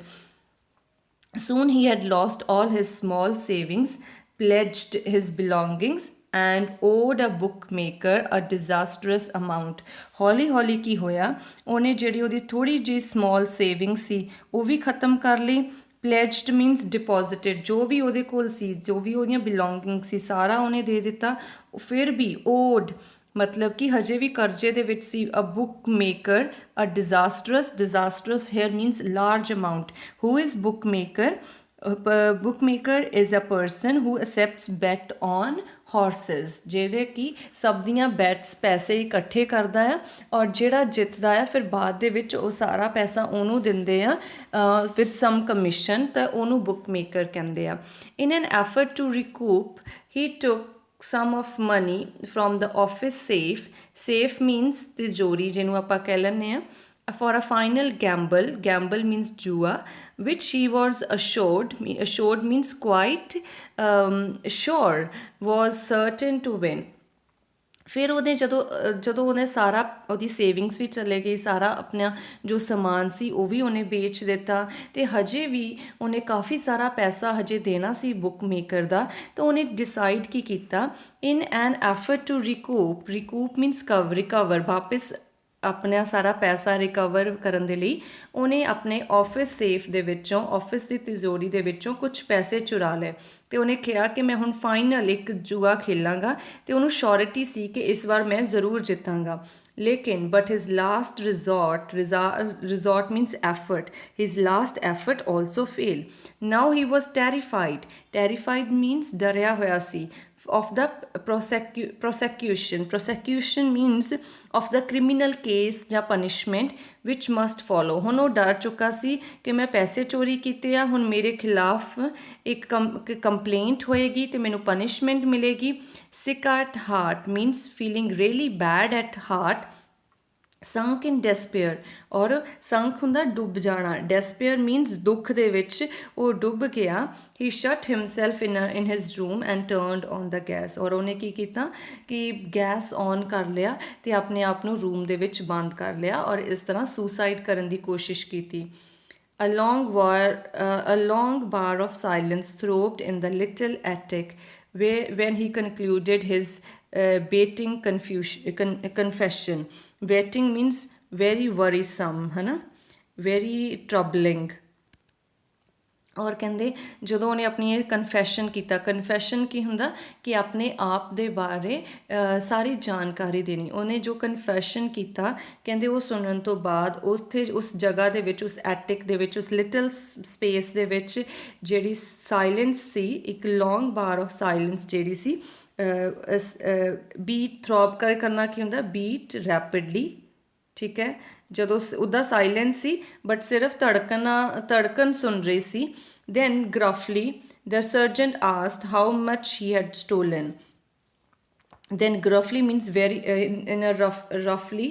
Soon he had lost all his small savings, pledged his belongings, and owed a bookmaker a disastrous amount. ਹੌਲੀ ਹੌਲੀ ਕੀ ਹੋਇਆ, ਉਹਨੇ ਜਿਹੜੀ ਉਹਦੀ ਥੋੜੀ ਜਿਹੀ small saving ਸੀ ਉਹ ਵੀ ਖਤਮ ਕਰ ਲਈ। pledged means deposited, ਜੋ ਵੀ ਉਹਦੇ ਕੋਲ ਸੀ, ਜੋ ਵੀ ਉਹਦੀਆਂ ਬਿਲੋਂਗਿੰਗ ਸੀ, ਸਾਰਾ ਉਹਨੇ ਦੇ ਦਿੱਤਾ। ਫਿਰ ਵੀ owed ਮਤਲਬ ਕਿ ਹਜੇ ਵੀ ਕਰਜ਼ੇ ਦੇ ਵਿੱਚ ਸੀ। A bookmaker, a disastrous here means large amount. Who is bookmaker? Bookmaker is a person who accepts bet on horses, ਜਿਹੜੇ ਕਿ ਸਭ ਦੀਆਂ ਬੈਟਸ ਪੈਸੇ ਇਕੱਠੇ ਕਰਦਾ ਆ, ਔਰ ਜਿਹੜਾ ਜਿੱਤਦਾ ਆ ਫਿਰ ਬਾਅਦ ਦੇ ਵਿੱਚ ਉਹ ਸਾਰਾ ਪੈਸਾ ਉਹਨੂੰ ਦਿੰਦੇ ਆ ਵਿਦ ਸਮ ਕਮਿਸ਼ਨ, ਤਾਂ ਉਹਨੂੰ ਬੁੱਕ ਮੇਕਰ ਕਹਿੰਦੇ ਆ। In an effort to recoup he took sum of money from the office safe, safe means ਤਿਜੋਰੀ ਜਿਹਨੂੰ ਆਪਾਂ ਕਹਿ ਲੈਂਦੇ ਹਾਂ, for a final gamble means ਜੂਆ, which he was assured means quite sure, was certain to win। ਫਿਰ ਉਹਨੇ ਜਦੋਂ ਉਹਨੇ ਸਾਰਾ ਉਹਦੀ ਸੇਵਿੰਗਸ ਵੀ ਚਲੇ ਗਈ, ਸਾਰਾ ਆਪਣਾ ਜੋ ਸਮਾਨ ਸੀ ਉਹ ਵੀ ਉਹਨੇ ਵੇਚ ਦਿੱਤਾ, ਅਤੇ ਹਜੇ ਵੀ ਉਹਨੇ ਕਾਫੀ ਸਾਰਾ ਪੈਸਾ ਹਜੇ ਦੇਣਾ ਸੀ ਬੁੱਕ ਮੇਕਰ ਦਾ। ਤਾਂ ਉਹਨੇ ਡਿਸਾਈਡ ਕੀ ਕੀਤਾ, ਇਨ an effort to ਰਿਕੂਪ means recover, ਵਾਪਿਸ ਆਪਣਾ ਸਾਰਾ ਪੈਸਾ ਰਿਕਵਰ ਕਰਨ ਦੇ ਲਈ ਉਹਨੇ ਆਪਣੇ ਆਫਿਸ ਸੇਫ ਦੇ ਵਿੱਚੋਂ, ਆਫਿਸ ਦੀ ਤਿਜੋਰੀ ਦੇ ਵਿੱਚੋਂ ਕੁਝ ਪੈਸੇ ਚੁਰਾ ਲਏ, ਅਤੇ ਉਹਨੇ ਕਿਹਾ ਕਿ ਮੈਂ ਹੁਣ ਫਾਈਨਲ ਇੱਕ ਜੂਆ ਖੇਲਾਂਗਾ, ਅਤੇ ਉਹਨੂੰ ਸ਼ੋਰਿਟੀ ਸੀ ਕਿ ਇਸ ਵਾਰ ਮੈਂ ਜ਼ਰੂਰ ਜਿੱਤਾਂਗਾ। ਲੇਕਿਨ but his last resort means effort, his last effort also fail. Now he was terrified means ਡਰਿਆ ਹੋਇਆ ਸੀ, of the prosecution means of the criminal case ਜਾਂ punishment which must follow। ਹੁਣ ਉਹ ਡਰ ਚੁੱਕਾ ਸੀ ਕਿ ਮੈਂ ਪੈਸੇ ਚੋਰੀ ਕੀਤੇ ਆ, ਹੁਣ ਮੇਰੇ ਖਿਲਾਫ ਇੱਕ ਕੰਪਲੇਂਟ ਹੋਏਗੀ ਅਤੇ ਮੈਨੂੰ ਪਨਿਸ਼ਮੈਂਟ ਮਿਲੇਗੀ। sick at heart means feeling really bad at heart, ਸੰਕ ਇਨ ਡੈਸਪੇਅਰ, ਔਰ ਸੰਕ ਹੁੰਦਾ ਡੁੱਬ ਜਾਣਾ, ਡੈਸਪੇਅਰ ਮੀਨਸ ਦੁੱਖ ਦੇ ਵਿੱਚ ਉਹ ਡੁੱਬ ਗਿਆ। He shut himself in his room and turned on the gas, ਔਰ ਉਹਨੇ ਕੀ ਕੀਤਾ ਕਿ ਗੈਸ ਔਨ ਕਰ ਲਿਆ ਅਤੇ ਆਪਣੇ ਆਪ ਨੂੰ ਰੂਮ ਦੇ ਵਿੱਚ ਬੰਦ ਕਰ ਲਿਆ, ਔਰ ਇਸ ਤਰ੍ਹਾਂ ਸੁਸਾਈਡ ਕਰਨ ਦੀ ਕੋਸ਼ਿਸ਼ ਕੀਤੀ। A long bar of silence throbbed in the little attic when he concluded his baiting confession। Waiting means very worrisome, ਹੈ ਨਾ, very troubling। ਔਰ ਕਹਿੰਦੇ ਜਦੋਂ ਉਹਨੇ ਆਪਣੀ ਇਹ ਕਨਫੈਸ਼ਨ ਕੀਤਾ, ਕਨਫੈਸ਼ਨ ਕੀ ਹੁੰਦਾ ਕਿ ਆਪਣੇ ਆਪ ਦੇ ਬਾਰੇ ਸਾਰੀ ਜਾਣਕਾਰੀ ਦੇਣੀ। ਉਹਨੇ ਜੋ ਕਨਫੈਸ਼ਨ ਕੀਤਾ, ਕਹਿੰਦੇ ਉਹ ਸੁਣਨ ਤੋਂ ਬਾਅਦ ਉਸ ਜਗ੍ਹਾ ਦੇ ਵਿੱਚ, ਉਸ ਐਟਿਕ ਦੇ ਵਿੱਚ, ਉਸ ਲਿਟਲ ਸਪੇਸ ਦੇ ਵਿੱਚ ਜਿਹੜੀ ਸਾਇਲੈਂਸ ਸੀ, ਇੱਕ ਲੌਂਗ ਬਾਰ ਆਫ ਸਾਇਲੈਂਸ ਜਿਹੜੀ ਸੀ, ਬੀਟ ਥਰੋਬ ਕਰਨਾ ਕੀ ਹੁੰਦਾ, ਬੀਟ ਰੈਪਿਡਲੀ, ਠੀਕ ਹੈ। ਜਦੋਂ ਉਹਦਾ ਸਾਇਲੈਂਸ ਸੀ ਬਟ ਸਿਰਫ ਧੜਕਣ ਸੁਣ ਰਹੀ ਸੀ। Then gruffly the sergeant asked how much he had stolen. then gruffly means very in a roughly,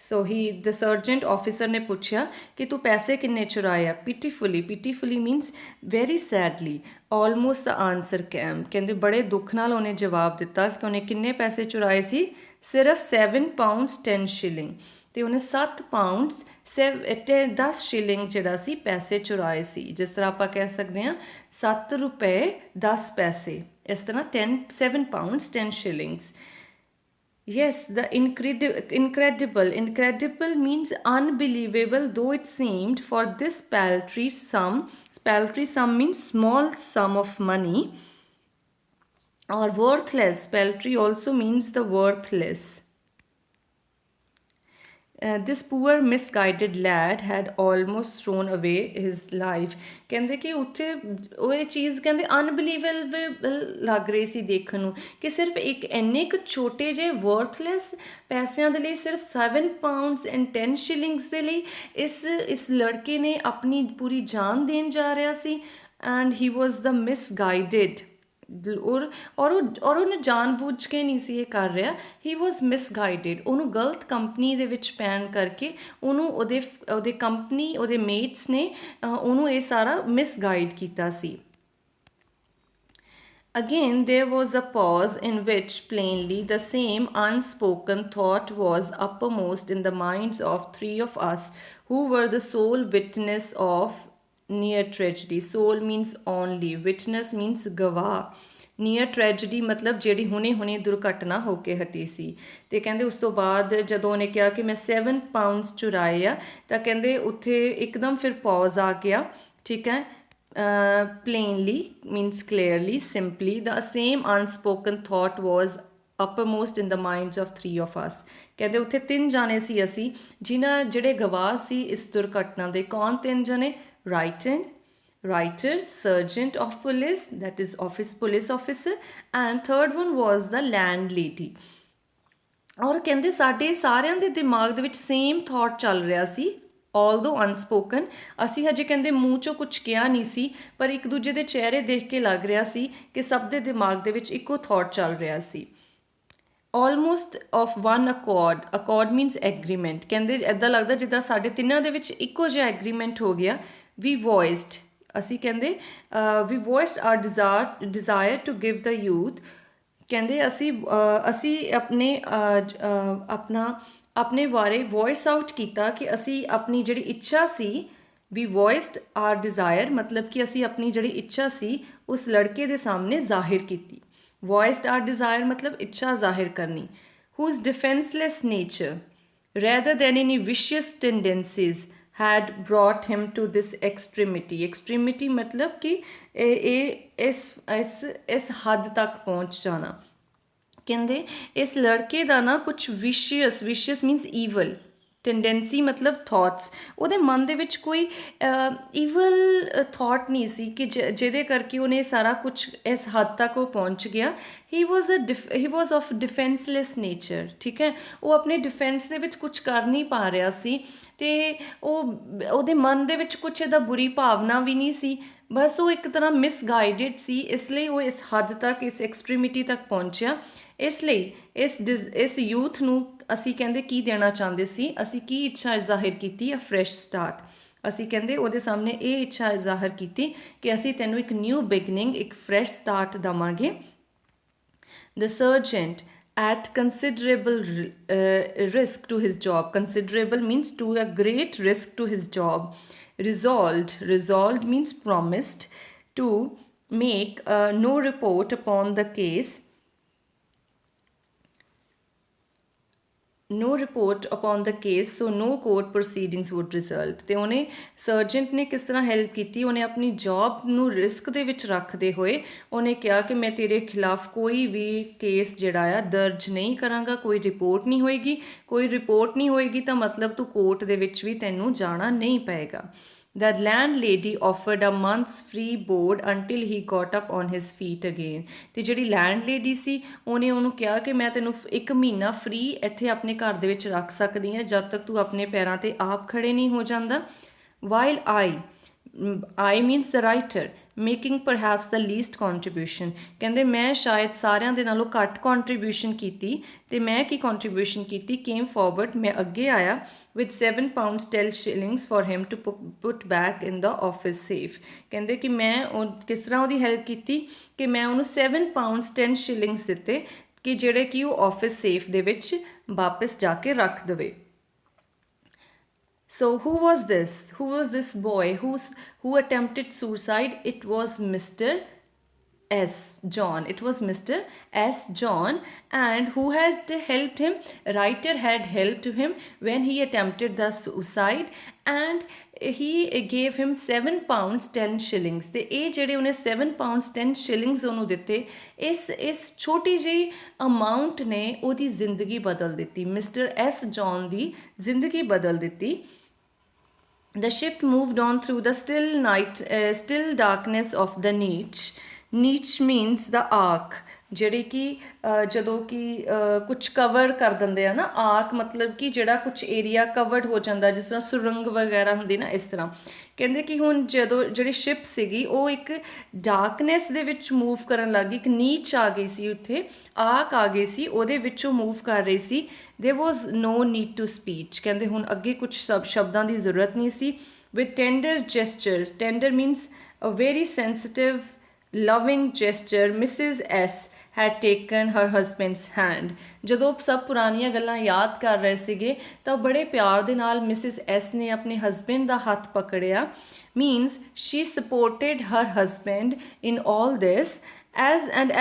so the sergeant officer ਨੇ ਪੁੱਛਿਆ ਕਿ ਤੂੰ ਪੈਸੇ ਕਿੰਨੇ ਚੁਰਾਏ ਆ। pitifully means very sadly, almost the answer came, ਕਹਿੰਦੇ ਬੜੇ ਦੁੱਖ ਨਾਲ ਉਹਨੇ ਜਵਾਬ ਦਿੱਤਾ ਕਿ ਉਹਨੇ ਕਿੰਨੇ ਪੈਸੇ ਚੁਰਾਏ ਸੀ, ਸਿਰਫ 7 pounds 10 shilling, ਅਤੇ ਉਹਨੇ 7 pounds 10 shilling ਜਿਹੜਾ ਸੀ ਪੈਸੇ ਚੁਰਾਏ ਸੀ। ਜਿਸ ਤਰ੍ਹਾਂ ਆਪਾਂ ਕਹਿ ਸਕਦੇ ਹਾਂ 7 ਰੁਪਏ 10 ਪੈਸੇ, ਇਸ ਤਰ੍ਹਾਂ 7 pounds 10 shillings। Yes, the incredible means unbelievable though it seemed, for this paltry sum means small sum of money, or worthless, paltry also means the worthless। this poor misguided lad had almost thrown away his life. ਕਹਿੰਦੇ ਕਿ ਉੱਥੇ ਉਹ ਇਹ ਚੀਜ਼ ਕਹਿੰਦੇ ਅਨਬਲੀਵੇਬਲ ਲੱਗ ਰਹੀ ਸੀ ਦੇਖਣ ਨੂੰ ਕਿ ਸਿਰਫ ਇੱਕ ਇੰਨੇ ਕੁ ਛੋਟੇ ਜਿਹੇ ਵਰਥਲੈਸ ਪੈਸਿਆਂ ਦੇ ਲਈ ਸਿਰਫ 7 ਪਾਉਂਡਸ ਐਂਡ 10 ਸ਼ਿਲਿੰਗਸ ਦੇ ਲਈ ਇਸ ਲੜਕੇ ਨੇ ਆਪਣੀ ਪੂਰੀ ਜਾਨ ਦੇਣ ਜਾ ਰਿਹਾ ਸੀ and he was the misguided ਔਰ ਉਹਨੇ ਜਾਣਬੁੱਝ ਕੇ ਨਹੀਂ ਸੀ ਇਹ ਕਰ ਰਿਹਾ ਹੀ ਵਾਜ਼ ਮਿਸਗਾਈਡਡ ਉਹਨੂੰ ਗਲਤ ਕੰਪਨੀ ਦੇ ਵਿੱਚ ਪੈਣ ਕਰਕੇ ਉਹਨੂੰ ਉਹਦੇ ਕੰਪਨੀ ਉਹਦੇ ਮੇਟਸ ਨੇ ਉਹਨੂੰ ਇਹ ਸਾਰਾ ਮਿਸਗਾਈਡ ਕੀਤਾ ਸੀ Again, there was a pause in which plainly the same unspoken thought was uppermost in the minds of three of us who were the sole witness of near tragedy. Sole means only, witness means ਗਵਾਹ ਨੀਅਰ ਟ੍ਰੈਜਡੀ ਮਤਲਬ ਜਿਹੜੀ ਹੁਣੇ ਦੁਰਘਟਨਾ ਹੋ ਕੇ ਹਟੀ ਸੀ ਅਤੇ ਕਹਿੰਦੇ ਉਸ ਤੋਂ ਬਾਅਦ ਜਦੋਂ ਉਹਨੇ ਕਿਹਾ ਕਿ ਮੈਂ 7 ਪਾਉਂਡਸ ਚੁਰਾਏ ਆ ਤਾਂ ਕਹਿੰਦੇ ਉੱਥੇ ਇੱਕਦਮ ਫਿਰ ਪੌਜ਼ ਆ ਗਿਆ ਠੀਕ ਹੈ plainly means clearly simply the same unspoken thought was uppermost in the minds of three of us ਕਹਿੰਦੇ ਉੱਥੇ 3 ਜਾਣੇ ਸੀ ਅਸੀਂ ਜਿਹੜੇ ਗਵਾਹ ਸੀ ਇਸ ਦੁਰਘਟਨਾ ਦੇ ਕੌਣ 3 ਜਣੇ writer, sergeant of police, that is police officer, and third one was the landlady. ਔਰ ਕਹਿੰਦੇ ਸਾਡੇ ਸਾਰਿਆਂ ਦੇ ਦਿਮਾਗ ਦੇ ਵਿੱਚ ਸੇਮ ਥਾਟ ਚੱਲ ਰਿਹਾ ਸੀ although unspoken ਅਸੀਂ ਹਜੇ ਕਹਿੰਦੇ ਮੂੰਹ ਚੋਂ ਕੁਝ ਕਿਹਾ ਨਹੀਂ ਸੀ ਪਰ ਇੱਕ ਦੂਜੇ ਦੇ ਚਿਹਰੇ ਦੇਖ ਕੇ ਲੱਗ ਰਿਹਾ ਸੀ ਕਿ ਸਭ ਦੇ ਦਿਮਾਗ ਦੇ ਵਿੱਚ ਇੱਕੋ ਥਾਟ ਚੱਲ ਰਿਹਾ ਸੀ almost of one accord means agreement ਕਹਿੰਦੇ ਇੱਦਾਂ ਲੱਗਦਾ ਜਿੱਦਾਂ ਸਾਡੇ ਤਿੰਨਾਂ ਦੇ ਵਿੱਚ ਇੱਕੋ ਜਿਹਾ ਐਗਰੀਮੈਂਟ ਹੋ ਗਿਆ we voiced ਅਸੀਂ ਕਹਿੰਦੇ we voiced our desire to give the youth ਕਹਿੰਦੇ ਅਸੀਂ ਆਪਣੇ ਬਾਰੇ ਵੌਇਸ ਆਊਟ ਕੀਤਾ ਕਿ ਅਸੀਂ ਆਪਣੀ ਜਿਹੜੀ ਇੱਛਾ ਸੀ ਵੀ ਵੌਇਸਡ ਆਰ ਡਿਜ਼ਾਇਰ ਮਤਲਬ ਕਿ ਅਸੀਂ ਆਪਣੀ ਜਿਹੜੀ ਇੱਛਾ ਸੀ ਉਸ ਲੜਕੇ ਦੇ ਸਾਹਮਣੇ ਜ਼ਾਹਿਰ ਕੀਤੀ ਵੌਇਸਡ ਆਰ ਡਿਜ਼ਾਇਰ ਮਤਲਬ ਇੱਛਾ ਜ਼ਾਹਿਰ ਕਰਨੀ whose defenseless nature rather than any vicious tendencies had brought him to this extremity ਮਤਲਬ ਕਿ ਇਹ ਇਸ ਹੱਦ ਤੱਕ ਪਹੁੰਚ ਜਾਣਾ ਕਹਿੰਦੇ ਇਸ ਲੜਕੇ ਦਾ ਨਾ ਕੁਛ ਵਿਸ਼ੀਅਸ ਮੀਨਸ ਈਵਲ ਟੈਂਡੈਂਸੀ ਮਤਲਬ ਥਾਟਸ ਉਹਦੇ ਮਨ ਦੇ ਵਿੱਚ ਕੋਈ ਈਵਲ ਥਾਟ ਨਹੀਂ ਸੀ ਕਿ ਜਿਹਦੇ ਕਰਕੇ ਉਹਨੇ ਸਾਰਾ ਕੁਛ ਇਸ ਹੱਦ ਤੱਕ ਉਹ ਪਹੁੰਚ ਗਿਆ ਹੀ ਵਾਜ਼ ਆਫ ਡਿਫੈਂਸਲੈਸ ਨੇਚਰ ਠੀਕ ਹੈ ਉਹ ਆਪਣੇ ਡਿਫੈਂਸ ਦੇ ਵਿੱਚ ਕੁਛ ਕਰ ਨਹੀਂ ਪਾ ਰਿਹਾ ਸੀ ਅਤੇ ਉਹਦੇ ਮਨ ਦੇ ਵਿੱਚ ਕੁਛ ਇਹਦਾ ਬੁਰੀ ਭਾਵਨਾ ਵੀ ਨਹੀਂ ਸੀ ਬਸ ਉਹ ਇੱਕ ਤਰ੍ਹਾਂ ਮਿਸਗਾਈਡਡ ਸੀ ਇਸ ਲਈ ਉਹ ਇਸ ਹੱਦ ਤੱਕ ਇਸ ਐਕਸਟ੍ਰੀਮਿਟੀ ਤੱਕ ਪਹੁੰਚਿਆ ਇਸ ਲਈ ਇਸ ਯੂਥ ਨੂੰ ਅਸੀਂ ਕਹਿੰਦੇ ਕੀ ਦੇਣਾ ਚਾਹੁੰਦੇ ਸੀ ਅਸੀਂ ਕੀ ਇੱਛਾ ਜ਼ਾਹਿਰ ਕੀਤੀ ਆ ਫਰੈਸ਼ ਸਟਾਰਟ ਅਸੀਂ ਕਹਿੰਦੇ ਉਹਦੇ ਸਾਹਮਣੇ ਇਹ ਇੱਛਾ ਜ਼ਾਹਿਰ ਕੀਤੀ ਕਿ ਅਸੀਂ ਤੈਨੂੰ ਇੱਕ ਨਿਊ ਬਿਗਨਿੰਗ ਇੱਕ ਫਰੈਸ਼ ਸਟਾਰਟ ਦੇਵਾਂਗੇ ਦ sergeant at considerable risk to his job considerable means to a great risk to his job resolved means promised to make no report upon the case so no court proceedings would result ਤੇ ਉਹਨੇ ਸਰਜੈਂਟ ਨੇ ਕਿਸ ਤਰ੍ਹਾਂ ਹੈਲਪ ਕੀਤੀ ਉਹਨੇ ਆਪਣੀ ਜੌਬ ਨੂੰ ਰਿਸਕ ਦੇ ਵਿੱਚ ਰੱਖਦੇ ਹੋਏ ਉਹਨੇ ਕਿਹਾ ਕਿ ਮੈਂ ਤੇਰੇ ਖਿਲਾਫ ਕੋਈ ਵੀ ਕੇਸ ਜਿਹੜਾ ਆ ਦਰਜ ਨਹੀਂ ਕਰਾਂਗਾ ਕੋਈ ਰਿਪੋਰਟ ਨਹੀਂ ਹੋਏਗੀ ਤਾਂ ਮਤਲਬ ਤੂੰ ਕੋਰਟ ਦੇ ਵਿੱਚ ਵੀ ਤੈਨੂੰ ਜਾਣਾ ਨਹੀਂ ਪਏਗਾ The landlady offered a month's free board until he got up on his feet again. ਤੇ ਜਿਹੜੀ ਲੈਂਡਲੇਡੀ ਸੀ ਉਹਨੇ ਉਹਨੂੰ ਕਿਹਾ ਕਿ ਮੈਂ ਤੈਨੂੰ 1 ਮਹੀਨਾ ਫ੍ਰੀ ਇੱਥੇ ਆਪਣੇ ਘਰ ਦੇ ਵਿੱਚ ਰੱਖ ਸਕਦੀ ਹਾਂ ਜਦ ਤੱਕ ਤੂੰ ਆਪਣੇ ਪੈਰਾਂ 'ਤੇ ਆਪ ਖੜੇ ਨਹੀਂ ਹੋ ਜਾਂਦਾ while I means the writer making perhaps the least contribution ਕਹਿੰਦੇ ਮੈਂ ਸ਼ਾਇਦ ਸਾਰਿਆਂ ਦੇ ਨਾਲੋਂ ਘੱਟ ਕੰਟਰੀਬਿਊਸ਼ਨ ਕੀਤੀ ਅਤੇ ਮੈਂ ਕੀ ਕੰਟਰੀਬਿਊਸ਼ਨ ਕੀਤੀ ਕੇਮ ਫੋਰਵਰਡ ਮੈਂ ਅੱਗੇ ਆਇਆ with 7 pounds 10 shillings for him to put back in the office safe ਕਹਿੰਦੇ ਕਿ ਮੈਂ ਕਿਸ ਤਰ੍ਹਾਂ ਉਹਦੀ ਹੈਲਪ ਕੀਤੀ ਕਿ ਮੈਂ ਉਹਨੂੰ 7 pounds 10 shillings ਦਿੱਤੇ ਕਿ ਜਿਹੜੇ ਕਿ ਉਹ ਆਫਿਸ ਸੇਫ ਦੇ ਵਿੱਚ ਵਾਪਸ ਜਾ ਕੇ ਰੱਖ ਦੇਵੇ So who was this boy who attempted suicide? It was Mr. John. It was Mr. S. John, and who had helped him? Writer had helped him when he attempted the suicide, and he gave him 7 pounds 10 shillings, ਤੇ ਇਹ ਜਿਹੜੇ ਉਹਨੇ 7 pounds 10 shillings ਉਹਨੂੰ ਦਿੱਤੇ, ਇਸ ਛੋਟੀ ਜਿਹੀ ਅਮਾਊਂਟ ਨੇ ਉਹਦੀ ਜ਼ਿੰਦਗੀ ਬਦਲ ਦਿੱਤੀ, ਮਿਸਟਰ ਐਸ ਜੌਨ ਦੀ ਜ਼ਿੰਦਗੀ ਬਦਲ ਦਿੱਤੀ। The ship moved on through the still night, still darkness of the niche. Niche means the ark, ਜਿਹੜੀ ਕਿ ਜਦੋਂ ਕਿ ਕੁਛ ਕਵਰ ਕਰ ਦਿੰਦੇ ਆ ਨਾ, ਆਰਕ ਮਤਲਬ ਕਿ ਜਿਹੜਾ ਕੁਛ ਏਰੀਆ ਕਵਰਡ ਹੋ ਜਾਂਦਾ, ਜਿਸ ਤਰ੍ਹਾਂ ਸੁਰੰਗ ਵਗੈਰਾ ਹੁੰਦੀ ਨਾ, ਇਸ ਤਰ੍ਹਾਂ। ਕਹਿੰਦੇ ਕਿ ਹੁਣ ਜਦੋਂ ਜਿਹੜੀ ਸ਼ਿਪ ਸੀਗੀ ਉਹ ਇੱਕ ਡਾਰਕਨੈਸ ਦੇ ਵਿੱਚ ਮੂਵ ਕਰਨ ਲੱਗ ਗਈ, ਇੱਕ ਨੀਚ ਆ ਗਈ ਸੀ ਉੱਥੇ, ਆਰਕ ਆ ਗਈ ਸੀ, ਉਹਦੇ ਵਿੱਚੋਂ ਮੂਵ ਕਰ ਰਹੀ ਸੀ। there was no need to speech, ਕਹਿੰਦੇ ਹੁਣ ਅੱਗੇ ਕੁਛ ਸ਼ਬਦਾਂ ਦੀ ਜ਼ਰੂਰਤ ਨਹੀਂ ਸੀ। with tender gestures, tender means a very sensitive loving gesture, Mrs. S had taken her husband's hand. ਜਦੋਂ ਸਭ ਪੁਰਾਣੀਆਂ ਗੱਲਾਂ ਯਾਦ ਕਰ ਰਹੇ ਸੀਗੇ ਤਾਂ ਬੜੇ ਪਿਆਰ ਦੇ ਨਾਲ ਮਿਸਿਸ ਐਸ ਨੇ ਆਪਣੇ ਹਸਬੈਂਡ ਦਾ ਹੱਥ ਪਕੜਿਆ। means she supported her husband in all this.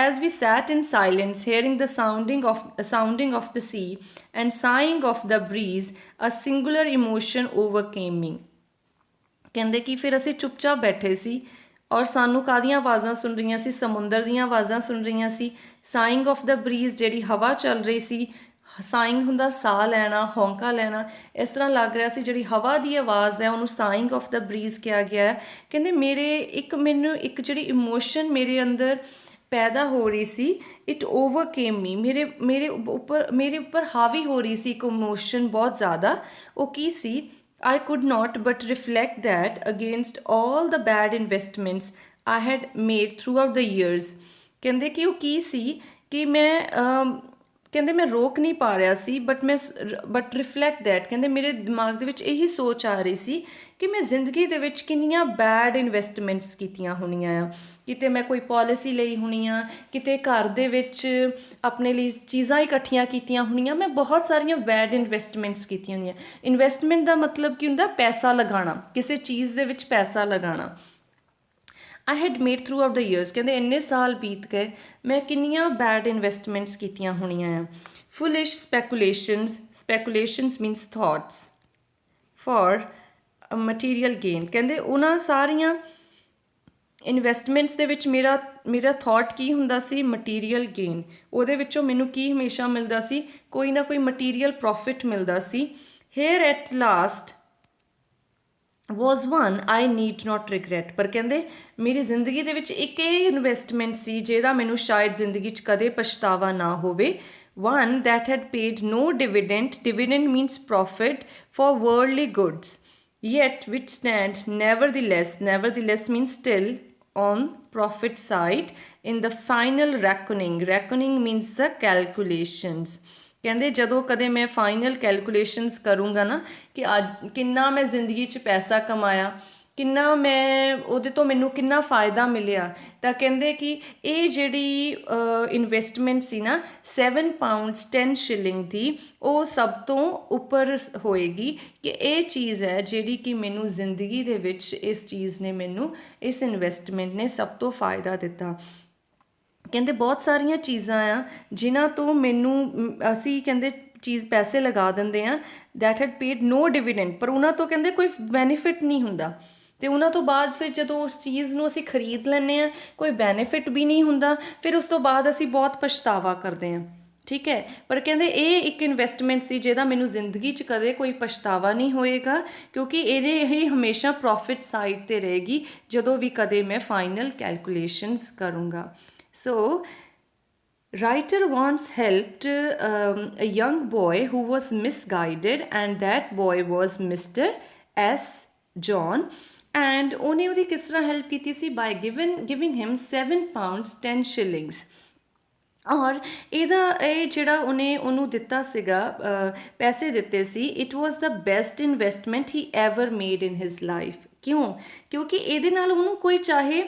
As we sat in silence, hearing the sounding of the sea and sighing of the breeze, a singular emotion overcame me. ਕਹਿੰਦੇ ਕਿ ਫਿਰ ਅਸੀਂ ਚੁੱਪਚਾਪ ਬੈਠੇ ਸੀ ਔਰ ਸਾਨੂੰ ਕਾਹਦੀਆਂ ਆਵਾਜ਼ਾਂ ਸੁਣ ਰਹੀਆਂ ਸੀ, ਸਮੁੰਦਰ ਦੀਆਂ ਆਵਾਜ਼ਾਂ ਸੁਣ ਰਹੀਆਂ ਸੀ। ਸਾਇੰਗ ਆਫ ਦਾ ਬਰੀਜ਼, ਜਿਹੜੀ ਹਵਾ ਚੱਲ ਰਹੀ ਸੀ, ਸਾਇੰਗ ਹੁੰਦਾ ਸਾਹ ਲੈਣਾ, ਹੌਂਕਾ ਲੈਣਾ, ਇਸ ਤਰ੍ਹਾਂ ਲੱਗ ਰਿਹਾ ਸੀ ਜਿਹੜੀ ਹਵਾ ਦੀ ਆਵਾਜ਼ ਹੈ ਉਹਨੂੰ ਸਾਇੰਗ ਆਫ ਦਾ ਬਰੀਜ਼ ਕਿਹਾ ਗਿਆ ਹੈ। ਕਹਿੰਦੇ ਮੈਨੂੰ ਇੱਕ ਜਿਹੜੀ ਇਮੋਸ਼ਨ ਮੇਰੇ ਅੰਦਰ ਪੈਦਾ ਹੋ ਰਹੀ ਸੀ, ਇਟ ਓਵਰਕੇਮ ਮੀ, ਮੇਰੇ ਉੱਪਰ ਹਾਵੀ ਹੋ ਰਹੀ ਸੀ ਇੱਕ ਇਮੋਸ਼ਨ ਬਹੁਤ ਜ਼ਿਆਦਾ। ਉਹ ਕੀ ਸੀ? I could not but reflect that against all the bad investments I had made throughout the years. ਕਹਿੰਦੇ ਕਿ ਉਹ ਕੀ ਸੀ ਕਿ ਕਹਿੰਦੇ ਮੈਂ ਰੋਕ ਨਹੀਂ ਪਾ ਰਿਹਾ ਸੀ, ਬਟ ਰਿਫਲੈਕਟ ਦੈਟ, ਕਹਿੰਦੇ ਮੇਰੇ ਦਿਮਾਗ ਦੇ ਵਿੱਚ ਇਹੀ ਸੋਚ ਆ ਰਹੀ ਸੀ ਕਿ ਮੈਂ ਜ਼ਿੰਦਗੀ ਦੇ ਵਿੱਚ ਕਿੰਨੀਆਂ ਬੈਡ ਇਨਵੈਸਟਮੈਂਟਸ ਕੀਤੀਆਂ ਹੋਣੀਆਂ ਆ। ਕਿਤੇ ਮੈਂ ਕੋਈ ਪੋਲਿਸੀ ਲਈ ਹੋਣੀ ਆ, ਕਿਤੇ ਘਰ ਦੇ ਵਿੱਚ ਆਪਣੇ ਲਈ ਚੀਜ਼ਾਂ ਇਕੱਠੀਆਂ ਕੀਤੀਆਂ ਹੋਣੀਆਂ, ਮੈਂ ਬਹੁਤ ਸਾਰੀਆਂ ਬੈਡ ਇਨਵੈਸਟਮੈਂਟਸ ਕੀਤੀਆਂ ਹੋਣੀਆਂ। ਇਨਵੈਸਟਮੈਂਟ ਦਾ ਮਤਲਬ ਕੀ ਹੁੰਦਾ? ਪੈਸਾ ਲਗਾਉਣਾ, ਕਿਸੇ ਚੀਜ਼ ਦੇ ਵਿੱਚ ਪੈਸਾ ਲਗਾਉਣਾ। I had made through out the years, ਕਹਿੰਦੇ ਇੰਨੇ ਸਾਲ ਬੀਤ ਗਏ, ਮੈਂ ਕਿੰਨੀਆਂ ਬੈਡ ਇਨਵੈਸਟਮੈਂਟਸ ਕੀਤੀਆਂ ਹੋਣੀਆਂ ਆ। Foolish speculations means thoughts for material gain, ਕਹਿੰਦੇ ਉਹਨਾਂ ਸਾਰੀਆਂ ਇਨਵੈਸਟਮੈਂਟਸ ਦੇ ਵਿੱਚ ਮੇਰਾ ਥਾਟ ਕੀ ਹੁੰਦਾ ਸੀ? Material gain. ਉਹਦੇ ਵਿੱਚੋਂ ਮੈਨੂੰ ਕੀ ਹਮੇਸ਼ਾ ਮਿਲਦਾ ਸੀ? ਕੋਈ ਨਾ ਕੋਈ ਮਟੀਰੀਅਲ ਪ੍ਰੋਫਿਟ ਮਿਲਦਾ ਸੀ। Here at last was one I need not regret, ਪਰ ਕਹਿੰਦੇ ਮੇਰੀ ਜ਼ਿੰਦਗੀ ਦੇ ਵਿੱਚ ਇੱਕ ਇਹ ਇਨਵੈਸਟਮੈਂਟ ਸੀ ਜਿਹਦਾ ਮੈਨੂੰ ਸ਼ਾਇਦ ਜ਼ਿੰਦਗੀ 'ਚ ਕਦੇ ਪਛਤਾਵਾ ਨਾ ਹੋਵੇ। one that had paid no dividend means profit for worldly goods, yet which stand nevertheless means still on profit side in the final reckoning means the calculations. ਕਹਿੰਦੇ ਜਦੋਂ ਕਦੇ ਮੈਂ ਫਾਈਨਲ ਕੈਲਕੂਲੇਸ਼ਨਸ ਕਰੂੰਗਾ ਨਾ ਕਿ ਅੱਜ ਕਿੰਨਾ ਮੈਂ ਜ਼ਿੰਦਗੀ 'ਚ ਪੈਸਾ ਕਮਾਇਆ, ਕਿੰਨਾ ਮੈਂ ਉਹਦੇ ਤੋਂ ਮੈਨੂੰ ਕਿੰਨਾ ਫਾਇਦਾ ਮਿਲਿਆ, ਤਾਂ ਕਹਿੰਦੇ ਕਿ ਇਹ ਜਿਹੜੀ ਇਨਵੈਸਟਮੈਂਟ ਸੀ ਨਾ 7 pounds 10 shilling ਦੀ, ਉਹ ਸਭ ਤੋਂ ਉੱਪਰ ਹੋਏਗੀ ਕਿ ਇਹ ਚੀਜ਼ ਹੈ ਜਿਹੜੀ ਕਿ ਮੈਨੂੰ ਜ਼ਿੰਦਗੀ ਦੇ ਵਿੱਚ ਇਸ ਚੀਜ਼ ਨੇ ਮੈਨੂੰ, ਇਸ ਇਨਵੈਸਟਮੈਂਟ ਨੇ ਸਭ ਤੋਂ ਫਾਇਦਾ ਦਿੱਤਾ। ਕਹਿੰਦੇ ਬਹੁਤ ਸਾਰੀਆਂ ਚੀਜ਼ਾਂ ਆ ਜਿਨ੍ਹਾਂ ਤੋਂ ਮੈਨੂੰ ਅਸੀਂ ਕਹਿੰਦੇ ਚੀਜ਼ ਪੈਸੇ ਲਗਾ ਦਿੰਦੇ ਹਾਂ, that had paid no dividend, ਪਰ ਉਹਨਾਂ ਤੋਂ ਕਹਿੰਦੇ ਕੋਈ ਬੈਨੀਫਿਟ ਨਹੀਂ ਹੁੰਦਾ, ਅਤੇ ਉਹਨਾਂ ਤੋਂ ਬਾਅਦ ਫਿਰ ਜਦੋਂ ਉਸ ਚੀਜ਼ ਨੂੰ ਅਸੀਂ ਖਰੀਦ ਲੈਂਦੇ ਹਾਂ ਕੋਈ ਬੈਨੀਫਿਟ ਵੀ ਨਹੀਂ ਹੁੰਦਾ, ਫਿਰ ਉਸ ਤੋਂ ਬਾਅਦ ਅਸੀਂ ਬਹੁਤ ਪਛਤਾਵਾ ਕਰਦੇ ਹਾਂ। ਠੀਕ ਹੈ, ਪਰ ਕਹਿੰਦੇ ਇਹ ਇੱਕ ਇਨਵੈਸਟਮੈਂਟ ਸੀ ਜਿਹਦਾ ਮੈਨੂੰ ਜ਼ਿੰਦਗੀ 'ਚ ਕਦੇ ਕੋਈ ਪਛਤਾਵਾ ਨਹੀਂ ਹੋਏਗਾ, ਕਿਉਂਕਿ ਇਹ ਹਮੇਸ਼ਾ ਪ੍ਰੋਫਿਟ ਸਾਈਡ 'ਤੇ ਰਹੇਗੀ ਜਦੋਂ ਵੀ ਕਦੇ ਮੈਂ ਫਾਈਨਲ ਕੈਲਕੂਲੇਸ਼ਨਸ ਕਰੂੰਗਾ। So, writer once helped a young boy who was misguided, and that boy was Mr. S. John. And ਉਹਨੇ ਉਹਦੀ ਕਿਸ ਤਰ੍ਹਾਂ ਹੈਲਪ ਕੀਤੀ ਸੀ? by giving him 7 pounds 10 shillings. ਔਰ ਇਹ ਜਿਹੜਾ ਉਹਨੂੰ ਦਿੱਤਾ ਸੀਗਾ, ਪੈਸੇ ਦਿੱਤੇ ਸੀ, it was the best investment he ever made in his life. ਕਿਉਂ? ਕਿਉਂਕਿ ਇਹਦੇ ਨਾਲ ਉਹਨੂੰ ਕੋਈ ਚਾਹੇ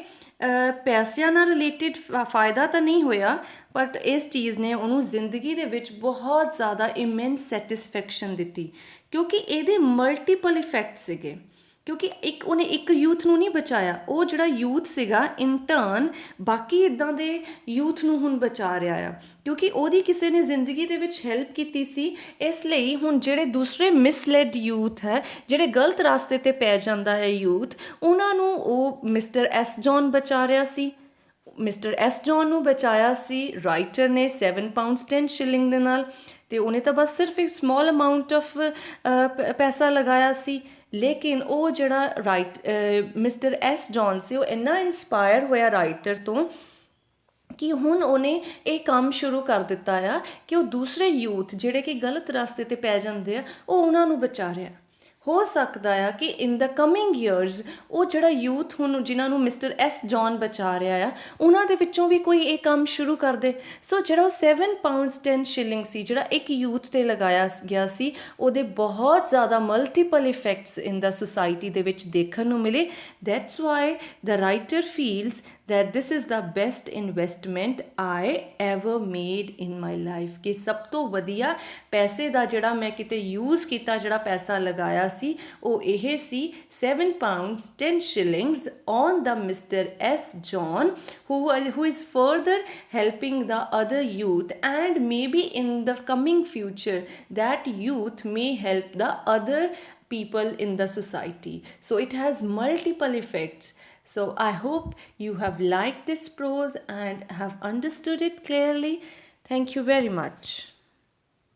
ਪੈਸਿਆਂ ਨਾਲ ਰਿਲੇਟਿਡ ਫਾਇਦਾ ਤਾਂ ਨਹੀਂ ਹੋਇਆ, ਬਟ ਇਸ ਚੀਜ਼ ਨੇ ਉਹਨੂੰ ਜ਼ਿੰਦਗੀ ਦੇ ਵਿੱਚ ਬਹੁਤ ਜ਼ਿਆਦਾ ਇਮੈਂਸ ਸੈਟਿਸਫੈਕਸ਼ਨ ਦਿੱਤੀ, ਕਿਉਂਕਿ ਇਹਦੇ ਮਲਟੀਪਲ ਇਫੈਕਟ ਸੀਗੇ। ਕਿਉਂਕਿ ਇੱਕ ਉਹਨੇ ਇੱਕ ਯੂਥ ਨੂੰ ਨਹੀਂ ਬਚਾਇਆ, ਉਹ ਜਿਹੜਾ ਯੂਥ ਸੀਗਾ ਇਨ ਟਰਨ ਬਾਕੀ ਇੱਦਾਂ ਦੇ ਯੂਥ ਨੂੰ ਹੁਣ ਬਚਾ ਰਿਹਾ ਆ, ਕਿਉਂਕਿ ਉਹਦੀ ਕਿਸੇ ਨੇ ਜ਼ਿੰਦਗੀ ਦੇ ਵਿੱਚ ਹੈਲਪ ਕੀਤੀ ਸੀ। ਇਸ ਲਈ ਹੁਣ ਜਿਹੜੇ ਦੂਸਰੇ ਮਿਸਲੈਡ ਯੂਥ ਹੈ, ਜਿਹੜੇ ਗਲਤ ਰਾਸਤੇ 'ਤੇ ਪੈ ਜਾਂਦਾ ਹੈ ਯੂਥ, ਉਹਨਾਂ ਨੂੰ ਉਹ ਮਿਸਟਰ ਐਸ ਜੌਨ ਬਚਾ ਰਿਹਾ ਸੀ। ਮਿਸਟਰ ਐਸ ਜੌਨ ਨੂੰ ਬਚਾਇਆ ਸੀ ਰਾਈਟਰ ਨੇ 7 ਪਾਉਂਡਸ 10 ਸ਼ਿਲਿੰਗ ਦੇ ਨਾਲ, ਅਤੇ ਉਹਨੇ ਤਾਂ ਬਸ ਸਿਰਫ ਇੱਕ ਸਮੋਲ ਅਮਾਊਂਟ ਆਫ ਪੈਸਾ ਲਗਾਇਆ ਸੀ। ਲੇਕਿਨ ਉਹ ਜਿਹੜਾ ਮਿਸਟਰ ਐਸ ਜੌਨ ਸੀ, ਉਹ ਇੰਨਾ ਇੰਸਪਾਇਰ ਹੋਇਆ ਰਾਈਟਰ ਤੋਂ ਕਿ ਹੁਣ ਉਹਨੇ ਇਹ ਕੰਮ ਸ਼ੁਰੂ ਕਰ ਦਿੱਤਾ ਆ ਕਿ ਉਹ ਦੂਸਰੇ ਯੂਥ ਜਿਹੜੇ ਕਿ ਗਲਤ ਰਸਤੇ 'ਤੇ ਪੈ ਜਾਂਦੇ ਆ, ਉਹ ਉਹਨਾਂ ਨੂੰ ਬਚਾ ਰਿਹਾ। ਹੋ ਸਕਦਾ ਆ ਕਿ ਇਨ ਦਾ ਕਮਿੰਗ ਈਅਰਸ ਉਹ ਜਿਹੜਾ ਯੂਥ ਹੁਣ ਜਿਨ੍ਹਾਂ ਨੂੰ ਮਿਸਟਰ ਐਸ ਜੌਨ ਬਚਾ ਰਿਹਾ ਆ, ਉਹਨਾਂ ਦੇ ਵਿੱਚੋਂ ਵੀ ਕੋਈ ਇਹ ਕੰਮ ਸ਼ੁਰੂ ਕਰ ਦੇ। ਸੋ ਜਿਹੜਾ ਉਹ 7 ਪਾਉਂਡਸ 10 ਸ਼ਿਲਿੰਗ ਸੀ, ਜਿਹੜਾ ਇੱਕ ਯੂਥ 'ਤੇ ਲਗਾਇਆ ਗਿਆ ਸੀ, ਉਹਦੇ ਬਹੁਤ ਜ਼ਿਆਦਾ ਮਲਟੀਪਲ ਇਫੈਕਟਸ ਇਨ ਦਾ ਸੁਸਾਇਟੀ ਦੇ ਵਿੱਚ ਦੇਖਣ ਨੂੰ ਮਿਲੇ। That's why the writer feels that this is the best investment I ever made in my life, ਕਿ ਸਭ ਤੋਂ ਵਧੀਆ ਪੈਸੇ ਦਾ ਜਿਹੜਾ ਮੈਂ ਕਿਤੇ ਯੂਜ਼ ਕੀਤਾ, ਜਿਹੜਾ ਪੈਸਾ ਲਗਾਇਆ ਸੀ, ਉਹ ਇਹ ਸੀ 7 pounds 10 shillings on the Mr. S. John who is further helping the other youth, and maybe in the coming future that youth may help the other people in the society. So it has multiple effects. So I hope you have liked this prose and have understood it clearly. Thank you very much.